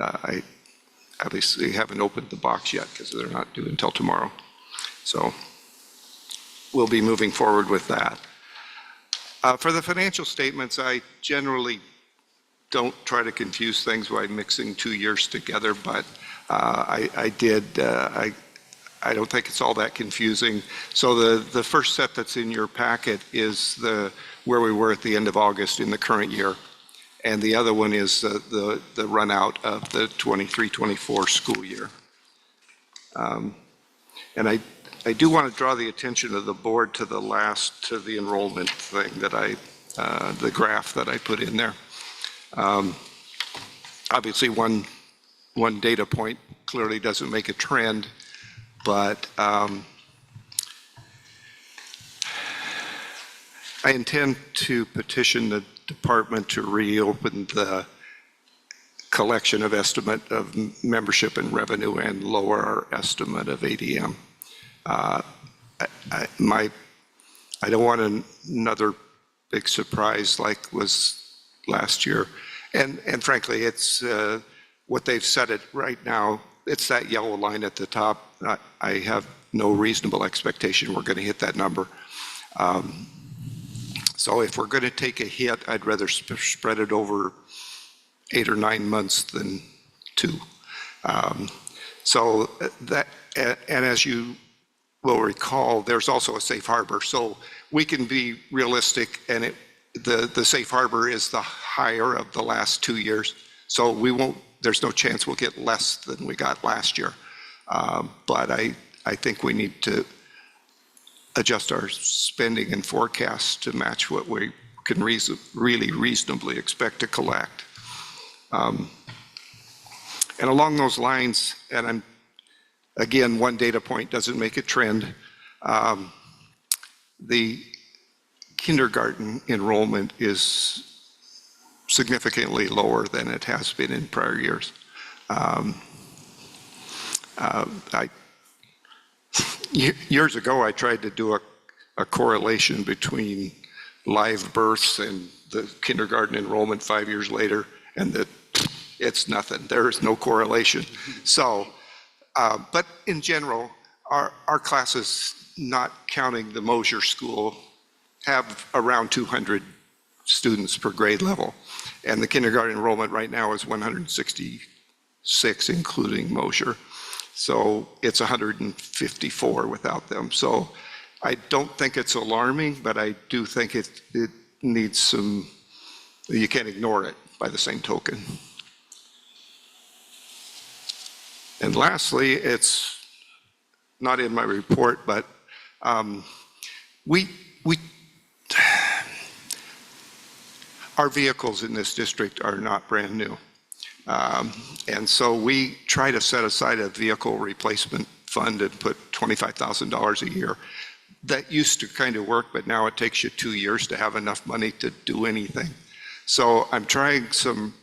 I obviously haven't opened the box yet because they're not due until tomorrow. So we'll be moving forward with that. For the financial statements, I generally don't try to confuse things by mixing 2 years together, but I don't think it's all that confusing. So the first set that's in your packet is where we were at the end of August in the current year. And the other one is the run out of the 23-24 school year. And I do want to draw the attention of the board to the enrollment thing that the graph that I put in there. Obviously, one data point clearly doesn't make a trend, but I intend to petition the department to reopen the collection of estimate of membership and revenue and lower our estimate of ADM. I don't want another big surprise like was last year. And frankly, it's what they've set it right now. It's that yellow line at the top. I have no reasonable expectation we're going to hit that number. So if we're going to take a hit, I'd rather spread it over 8 or 9 months than 2. So that, and as you will recall, there's also a safe harbor. So we can be realistic, and the safe harbor is the higher of the last 2 years. So there's no chance we'll get less than we got last year. But I think we need to adjust our spending and forecasts to match what we can really reasonably expect to collect. And along those lines, and again, one data point doesn't make a trend. The kindergarten enrollment is significantly lower than it has been in prior years. Years ago, I tried to do a correlation between live births and the kindergarten enrollment 5 years later, and it's nothing. There is no correlation. So, but in general, our classes, not counting the Mosier School, have around 200 students per grade level. And the kindergarten enrollment right now is 166, including Mosher. So it's 154 without them. So I don't think it's alarming, but I do think it needs some, you can't ignore it by the same token. And lastly, it's not in my report, but our vehicles in this district are not brand new. And so we try to set aside a vehicle replacement fund and put $25,000 a year. That used to kind of work, but now it takes you 2 years to have enough money to do anything. So I'm trying some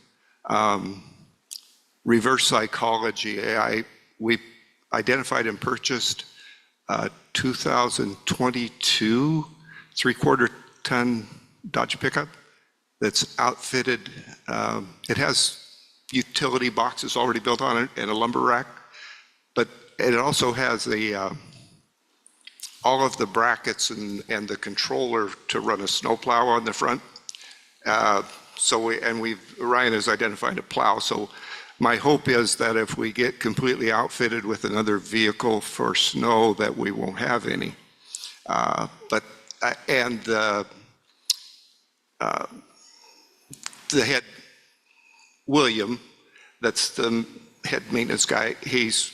reverse psychology. We identified and purchased a 2022 3/4 ton Dodge pickup that's outfitted. It has utility boxes already built on it and a lumber rack, but it also has all of the brackets and the controller to run a snowplow on the front. Ryan has identified a plow. So my hope is that if we get completely outfitted with another vehicle for snow, that we won't have any. The head, William, that's the head maintenance guy, he's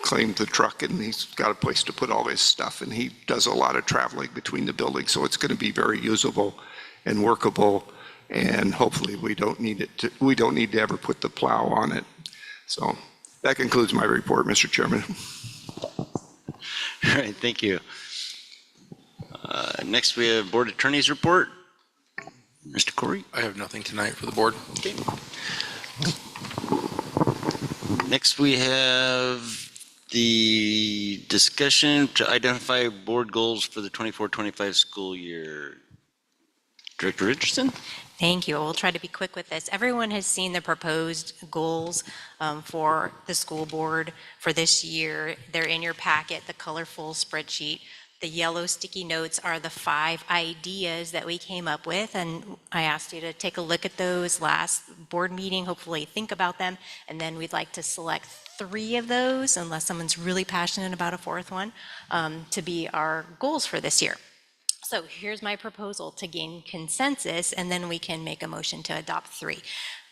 claimed the truck and he's got a place to put all his stuff, and he does a lot of traveling between the buildings, so it's going to be very usable and workable, and hopefully we don't need to ever put the plow on it. So that concludes my report, Mr. Chairman. All right, thank you. Next, we have Board Attorney's report. Mr. Corey? I have nothing tonight for the board. Okay. Next, we have the discussion to identify board goals for the 24-25 school year. Director Richardson? Thank you. We'll try to be quick with this. Everyone has seen the proposed goals for the school board for this year. They're in your packet, the colorful spreadsheet. The yellow sticky notes are the 5 ideas that we came up with, and I asked you to take a look at those last board meeting, hopefully think about them, and then we'd like to select 3 of those, unless someone's really passionate about a 4th one, to be our goals for this year. So here's my proposal to gain consensus, and then we can make a motion to adopt 3.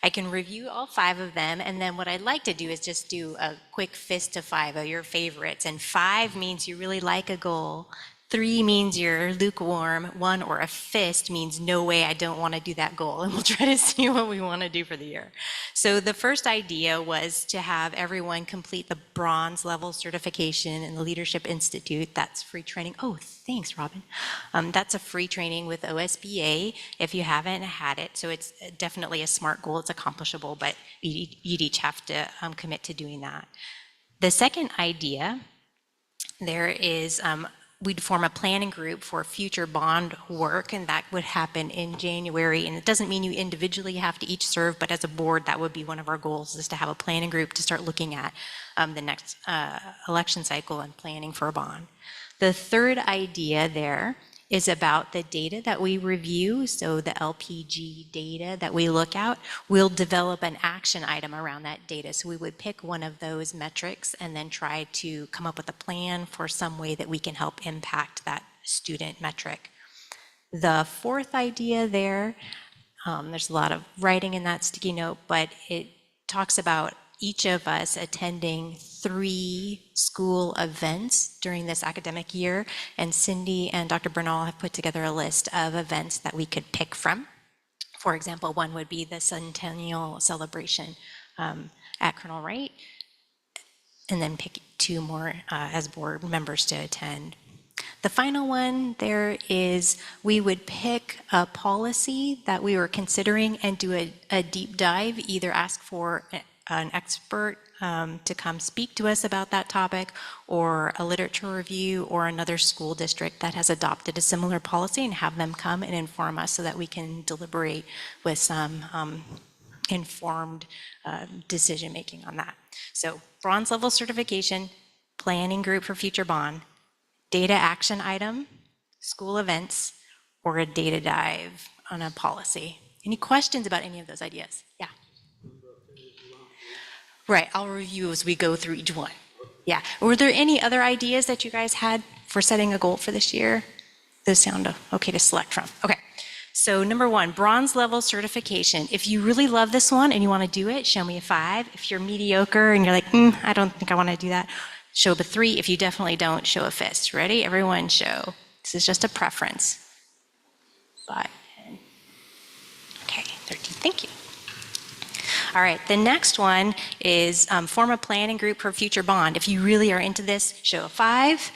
I can review all 5 of them, and then what I'd like to do is just do a quick fist to 5 of your favorites. And 5 means you really like a goal. 3 means you're lukewarm. 1 or a fist means no way, I don't want to do that goal. And we'll try to see what we want to do for the year. So the first idea was to have everyone complete the bronze level certification in the Leadership Institute. That's free training. Oh, thanks, Robin. That's a free training with OSBA if you haven't had it. So it's definitely a SMART goal. It's accomplishable, but you'd each have to commit to doing that. The second idea there is we'd form a planning group for future bond work, and that would happen in January. And it doesn't mean you individually have to each serve, but as a board, that would be one of our goals, is to have a planning group to start looking at the next election cycle and planning for a bond. The third idea there is about the data that we review, so the LPG data that we look at. We'll develop an action item around that data. So we would pick one of those metrics and then try to come up with a plan for some way that we can help impact that student metric. The fourth idea there, there's a lot of writing in that sticky note, but it talks about each of us attending 3 school events during this academic year, and Cindy and Dr. Bernal have put together a list of events that we could pick from. For example, one would be the centennial celebration at Colonel Wright, and then pick 2 more as board members to attend. The final one there is we would pick a policy that we were considering and do a deep dive, either ask for an expert to come speak to us about that topic, or a literature review, or another school district that has adopted a similar policy, and have them come and inform us so that we can deliberate with some informed decision-making on that. So bronze level certification, planning group for future bond, data action item, school events, or a data dive on a policy. Any questions about any of those ideas? Yeah. Right, I'll review as we go through each one. Yeah. Were there any other ideas that you guys had for setting a goal for this year? Those sound okay to select from. Okay. So number 1, bronze level certification. If you really love this one and you want to do it, show me a 5. If you're mediocre and you're like, I don't think I want to do that, show a 3. If you definitely don't, show a fist. Ready? Everyone show. This is just a preference. 5, 10. Okay, 13. Thank you. All right, the next one is form a planning group for future bond. If you really are into this, show a 5.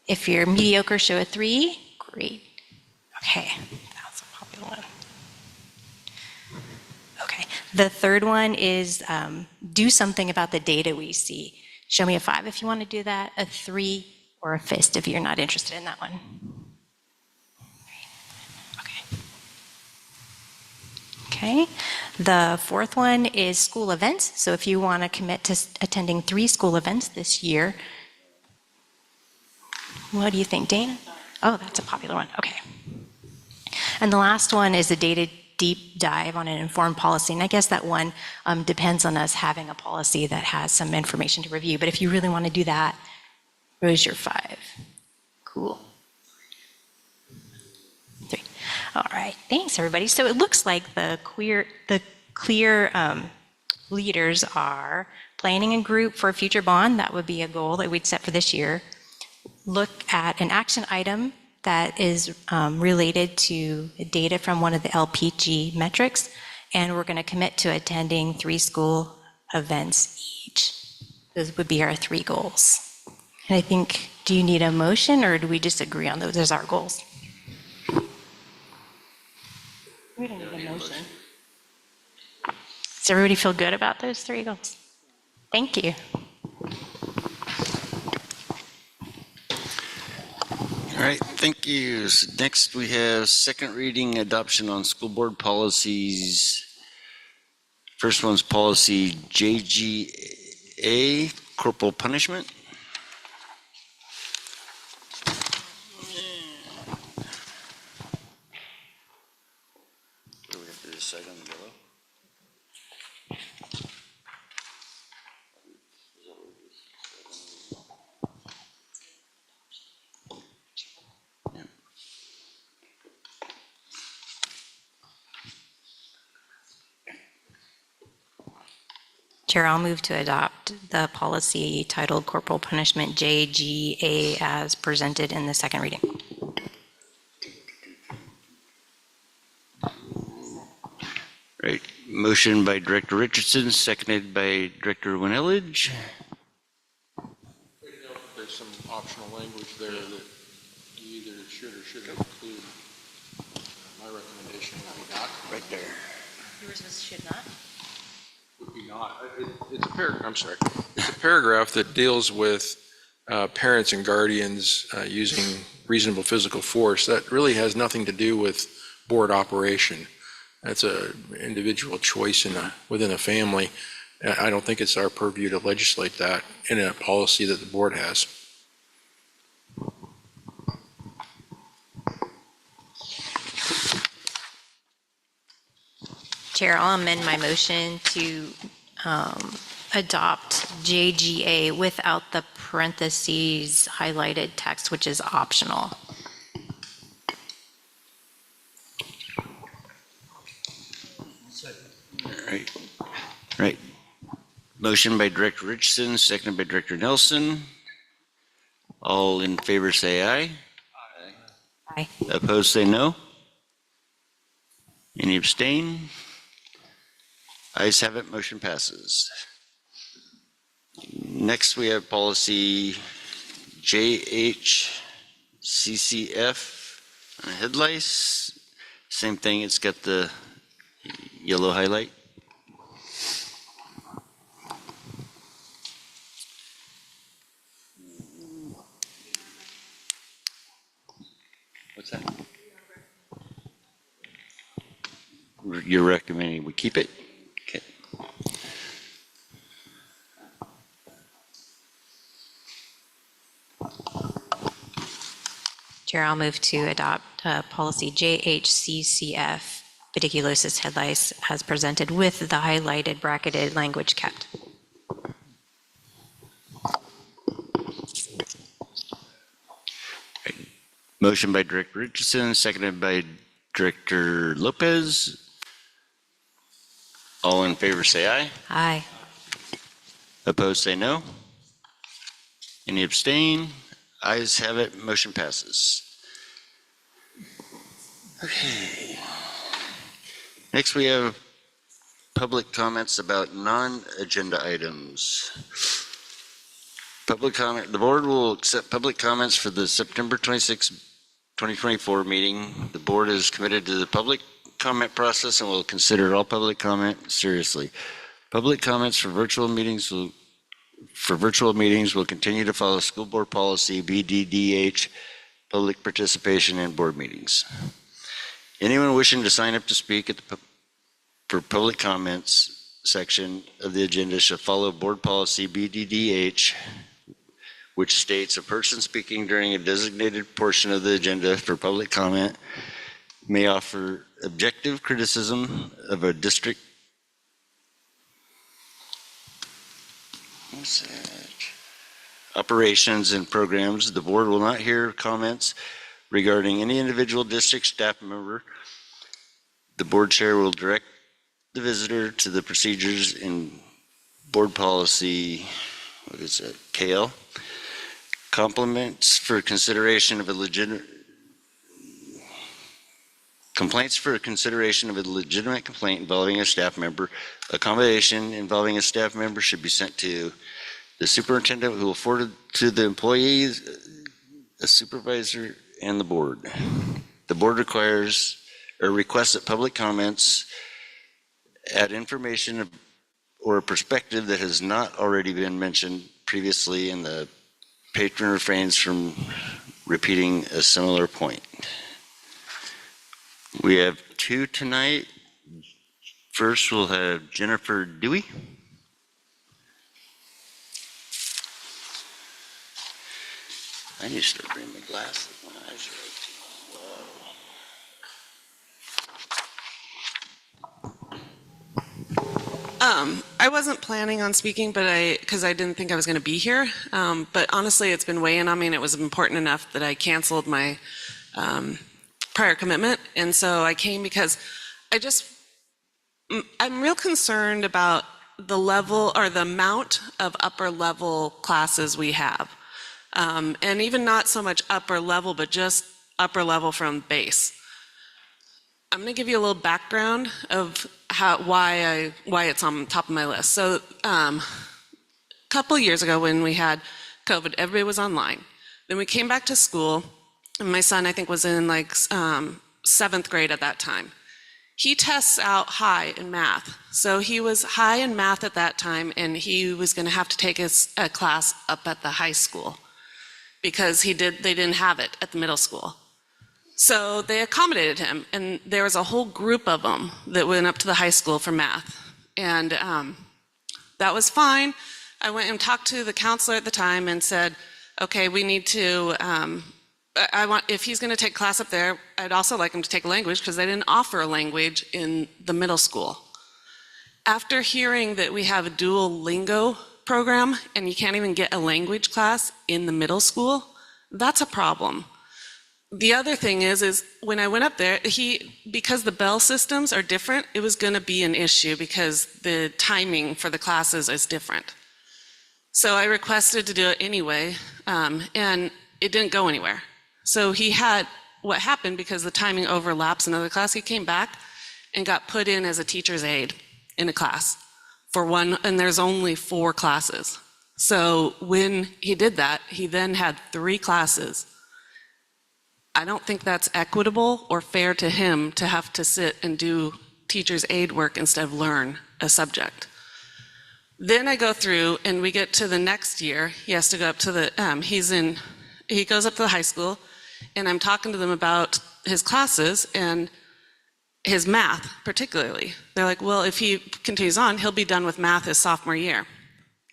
If you're mediocre, show a 3. Great. Okay, that's a popular one. Okay, the third one is do something about the data we see. Show me a 5 if you want to do that, a 3, or a fist if you're not interested in that one. Okay, the fourth one is school events. So if you want to commit to attending 3 school events this year, what do you think, Dana? Oh, that's a popular one. Okay. And the last one is a data deep dive on an informed policy. And I guess that one depends on us having a policy that has some information to review. But if you really want to do that, raise your 5. Cool. 3. All right, thanks everybody. So it looks like the clear leaders are planning a group for a future bond. That would be a goal that we'd set for this year. Look at an action item that is related to data from one of the LPG metrics, and we're going to commit to attending 3 school events each. Those would be our 3 goals. And I think, do you need a motion or do we just agree on those as our goals? We don't need a motion. Does everybody feel good about those 3 goals? Thank you. All right, thank you. So next, we have second reading adoption on school board policies. First one's policy JGA, corporal punishment. What do we have to decide on the yellow? Chair, I'll move to adopt the policy titled Corporal Punishment JGA as presented in the second reading. Right, motion by Director Richardson, seconded by Director Winelage. There's some optional language there that you either should or shouldn't include. My recommendation would be not. Right there. Yours was should not? Would be not. It's a paragraph, I'm sorry. It's a paragraph that deals with parents and guardians using reasonable physical force. That really has nothing to do with board operation. That's an individual choice within a family. I don't think it's our purview to legislate that in a policy that the board has. Chair, I'll amend my motion to adopt JGA without the parentheses highlighted text, which is optional. Right. Motion by Director Richardson, seconded by Director Nelson. All in favor say aye. Aye. Opposed say no. Any abstain? Ayes have it, motion passes. Next, we have policy JHCCF head lice. Same thing, it's got the yellow highlight. What's that? You're recommending we keep it? Okay. Chair, I'll move to adopt policy JHCCF, pediculosis head lice, as presented with the highlighted bracketed language kept. Motion by Director Richardson, seconded by Director Lopez. All in favor say aye. Aye. Opposed say no. Any abstain? Ayes have it, motion passes. Okay. Next we have public comments about non-agenda items. Public comment, the board will accept public comments for the September 26, 2024 meeting. The board is committed to the public comment process and will consider all public comment seriously. Public comments for virtual meetings will continue to follow school board policy BDDH, public participation in board meetings. Anyone wishing to sign up to speak for public comments section of the agenda should follow board policy BDDH, which states a person speaking during a designated portion of the agenda for public comment may offer objective criticism of a district operations and programs. The board will not hear comments regarding any individual district staff member. The board chair will direct the visitor to the procedures in board policy, what is it, KL? Complaints for consideration of a legitimate complaint involving a staff member. Accommodation involving a staff member should be sent to the superintendent, who will forward it to the employees, a supervisor, and the board. The board requires or requests that public comments add information or a perspective that has not already been mentioned previously, and the patron refrains from repeating a similar point. We have two tonight. First, we'll have Jennifer Dewey. I need to start bringing my glasses. My eyes are I wasn't planning on speaking, but because I didn't think I was going to be here. But honestly, it's been weighing on me, and it was important enough that I canceled my prior commitment. And so I came because I'm real concerned about the level or the amount of upper level classes we have. And even not so much upper level, but just upper level from base. I'm going to give you a little background of why it's on top of my list. So a couple years ago when we had COVID, everybody was online. Then we came back to school, and my son, I think, was in like 7th grade at that time. He tests out high in math. So he was high in math at that time, and he was going to have to take a class up at the high school because they didn't have it at the middle school. So they accommodated him, and there was a whole group of them that went up to the high school for math. And that was fine. I went and talked to the counselor at the time and said, okay, we need to, if he's going to take class up there, I'd also like him to take language because they didn't offer a language in the middle school. After hearing that we have a dual lingo program and you can't even get a language class in the middle school, that's a problem. The other thing is when I went up there, because the bell systems are different, it was going to be an issue because the timing for the classes is different. So I requested to do it anyway, and it didn't go anywhere. So what happened, because the timing overlaps another class, he came back and got put in as a teacher's aide in a class for one, and there's only 4 classes. So when he did that, he then had 3 classes. I don't think that's equitable or fair to him to have to sit and do teacher's aide work instead of learn a subject. Then I go through and we get to the next year. He has to go up to he goes up to the high school, and I'm talking to them about his classes and his math particularly. They're like, well, if he continues on, he'll be done with math his sophomore year.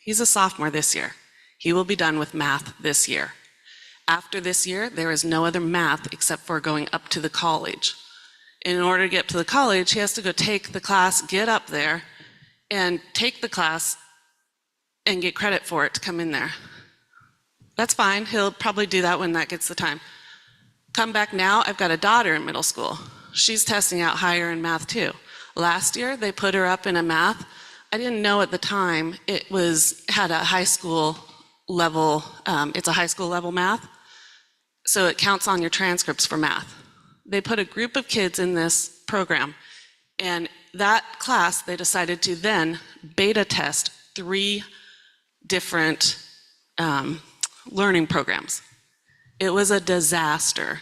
He's a sophomore this year. He will be done with math this year. After this year, there is no other math except for going up to the college. In order to get to the college, he has to go take the class, get up there, and take the class and get credit for it to come in there. That's fine. He'll probably do that when that gets the time. Come back now, I've got a daughter in middle school. She's testing out higher in math too. Last year, they put her up in a math. I didn't know at the time it had a high school level, it's a high school level math. So it counts on your transcripts for math. They put a group of kids in this program, and that class, they decided to then beta test 3 different learning programs. It was a disaster.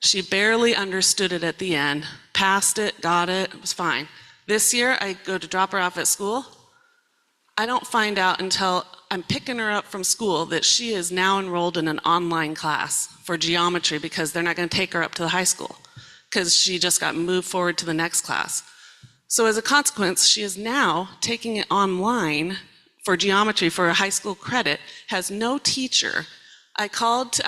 She barely understood it at the end, passed it, got it, it was fine. This year, I go to drop her off at school. I don't find out until I'm picking her up from school that she is now enrolled in an online class for geometry because they're not going to take her up to the high school because she just got moved forward to the next class. So as a consequence, she is now taking it online for geometry for a high school credit, has no teacher. I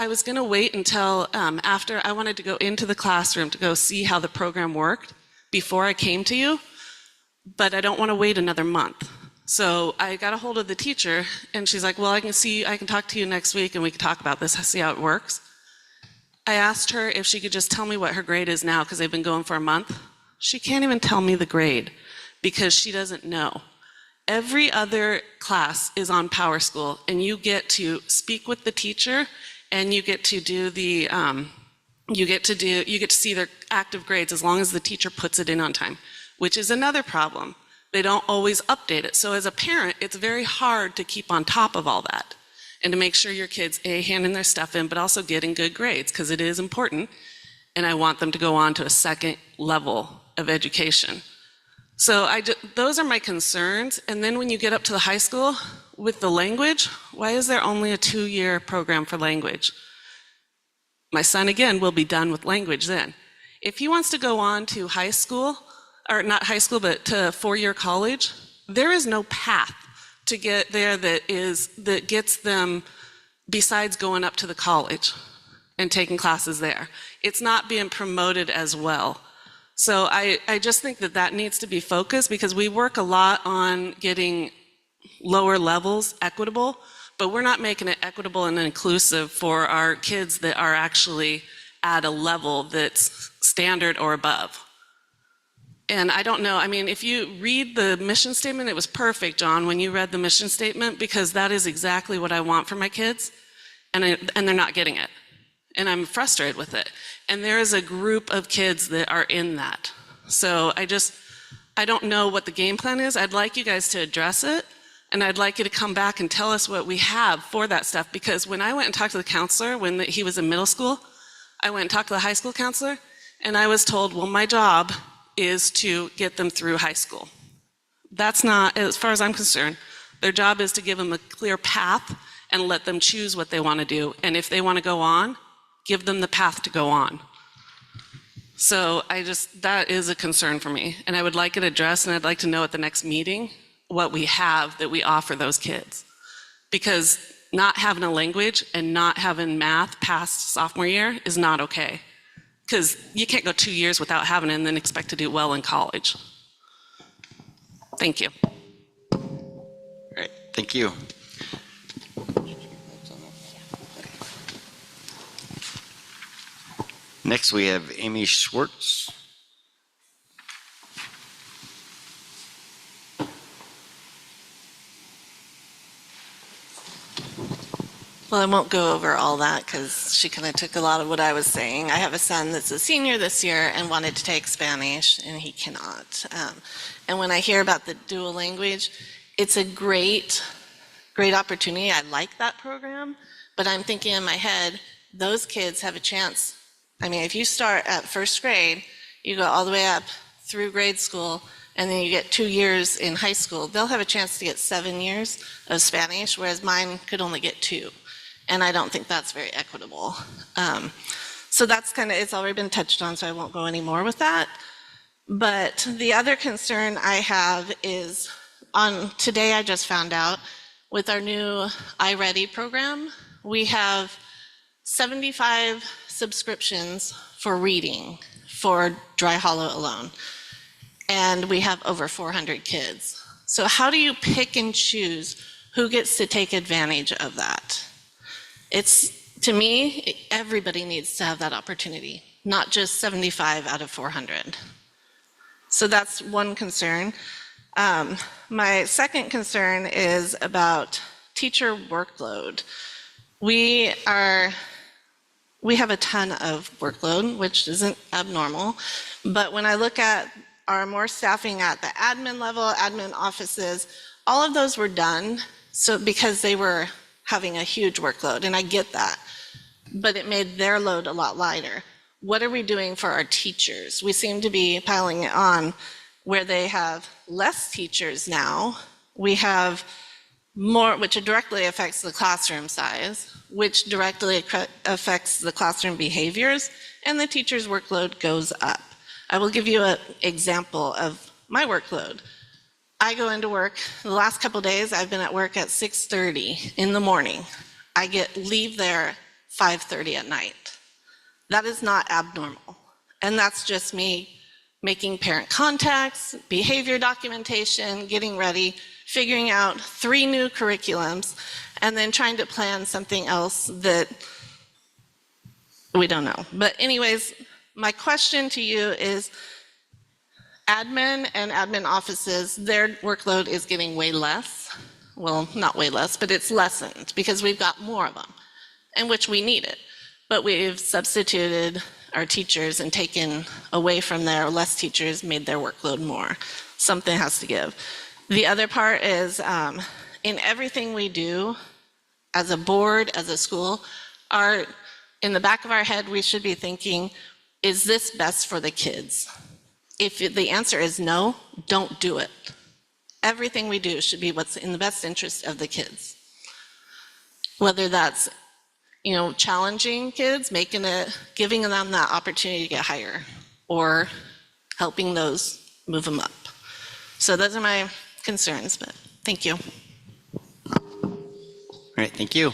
was going to wait until after I wanted to go into the classroom to go see how the program worked before I came to you, but I don't want to wait another month. So I got a hold of the teacher, and she's like, well, I can talk to you next week, and we can talk about this, see how it works. I asked her if she could just tell me what her grade is now, because they've been going for a month. She can't even tell me the grade, because she doesn't know. Every other class is on Power School, and you get to speak with the teacher, and you get to do the, you get to see their active grades as long as the teacher puts it in on time, which is another problem. They don't always update it. So as a parent, it's very hard to keep on top of all that and to make sure your kids, A, handing their stuff in, but also getting good grades, because it is important, and I want them to go on to a second level of education. So those are my concerns. And then when you get up to the high school with the language, why is there only a 2-year program for language? My son, again, will be done with language then. If he wants to go on to high school, or not high school, but to 4-year college, there is no path to get there that gets them besides going up to the college and taking classes there. It's not being promoted as well. So I just think that needs to be focused, because we work a lot on getting lower levels equitable, but we're not making it equitable and inclusive for our kids that are actually at a level that's standard or above. And I don't know, I mean, if you read the mission statement, it was perfect, John, when you read the mission statement, because that is exactly what I want for my kids, and they're not getting it. And I'm frustrated with it. And there is a group of kids that are in that. So I don't know what the game plan is. I'd like you guys to address it, and I'd like you to come back and tell us what we have for that stuff. Because when I went and talked to the counselor when he was in middle school, I went and talked to the high school counselor, and I was told, well, my job is to get them through high school. That's not, as far as I'm concerned, their job is to give them a clear path and let them choose what they want to do. And if they want to go on, give them the path to go on. So that is a concern for me. And I would like it addressed, and I'd like to know at the next meeting what we have that we offer those kids. Because not having a language and not having math past sophomore year is not okay. Because you can't go 2 years without having it and then expect to do well in college. Thank you. All right, thank you. Next, we have Amy Schwartz. Well, I won't go over all that because she kind of took a lot of what I was saying. I have a son that's a senior this year and wanted to take Spanish, and he cannot. And when I hear about the dual language, it's a great opportunity. I like that program, but I'm thinking in my head, those kids have a chance. I mean, if you start at first grade, you go all the way up through grade school, and then you get 2 years in high school, they'll have a chance to get 7 years of Spanish, whereas mine could only get 2. And I don't think that's very equitable. So that's it's already been touched on, so I won't go any more with that. But the other concern I have is today I just found out with our new iReady program, we have 2 different programs. We have a 2-year program, and then we have a 4-year program. And I don't think that's very equitable. So that's the other concern I have is today I just found out with our new iReady program, we have 2 different programs. We have a 4-year program, and then we have a 4-year program. We have 75 subscriptions for reading for Dry Hollow alone, and we have over 400 kids. So how do you pick and choose who gets to take advantage of that? To me, everybody needs to have that opportunity, not just 75 out of 400. So that's one concern. My second concern is about teacher workload. We have a ton of workload, which isn't abnormal, but when I look at our more staffing at the admin level, admin offices, all of those were done because they were having a huge workload, and I get that, but it made their load a lot lighter. What are we doing for our teachers? We seem to be piling it on where they have less teachers now. We have more, which directly affects the classroom size, which directly affects the classroom behaviors, and the teacher's workload goes up. I will give you an example of my workload. I go into work, the last couple days I've been at work at 6:30 in the morning. I leave there 5:30 at night. That is not abnormal. And that's just me making parent contacts, behavior documentation, getting ready, figuring out 3 new curriculums, and then trying to plan something else that we don't know. But anyways, my question to you is, admin and admin offices, their workload is getting way less. Well, not way less, but it's lessened because we've got more of them, and which we need it. But we've substituted our teachers and taken away from their less teachers, made their workload more. Something has to give. The other part is in everything we do as a board, as a school, in the back of our head, we should be thinking, is this best for the kids? If the answer is no, don't do it. Everything we do should be what's in the best interest of the kids. Whether that's, challenging kids, giving them that opportunity to get higher, or helping those move them up. So those are my concerns, but thank you. All right, thank you.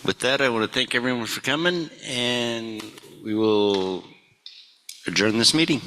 With that, I want to thank everyone for coming, and we will adjourn this meeting.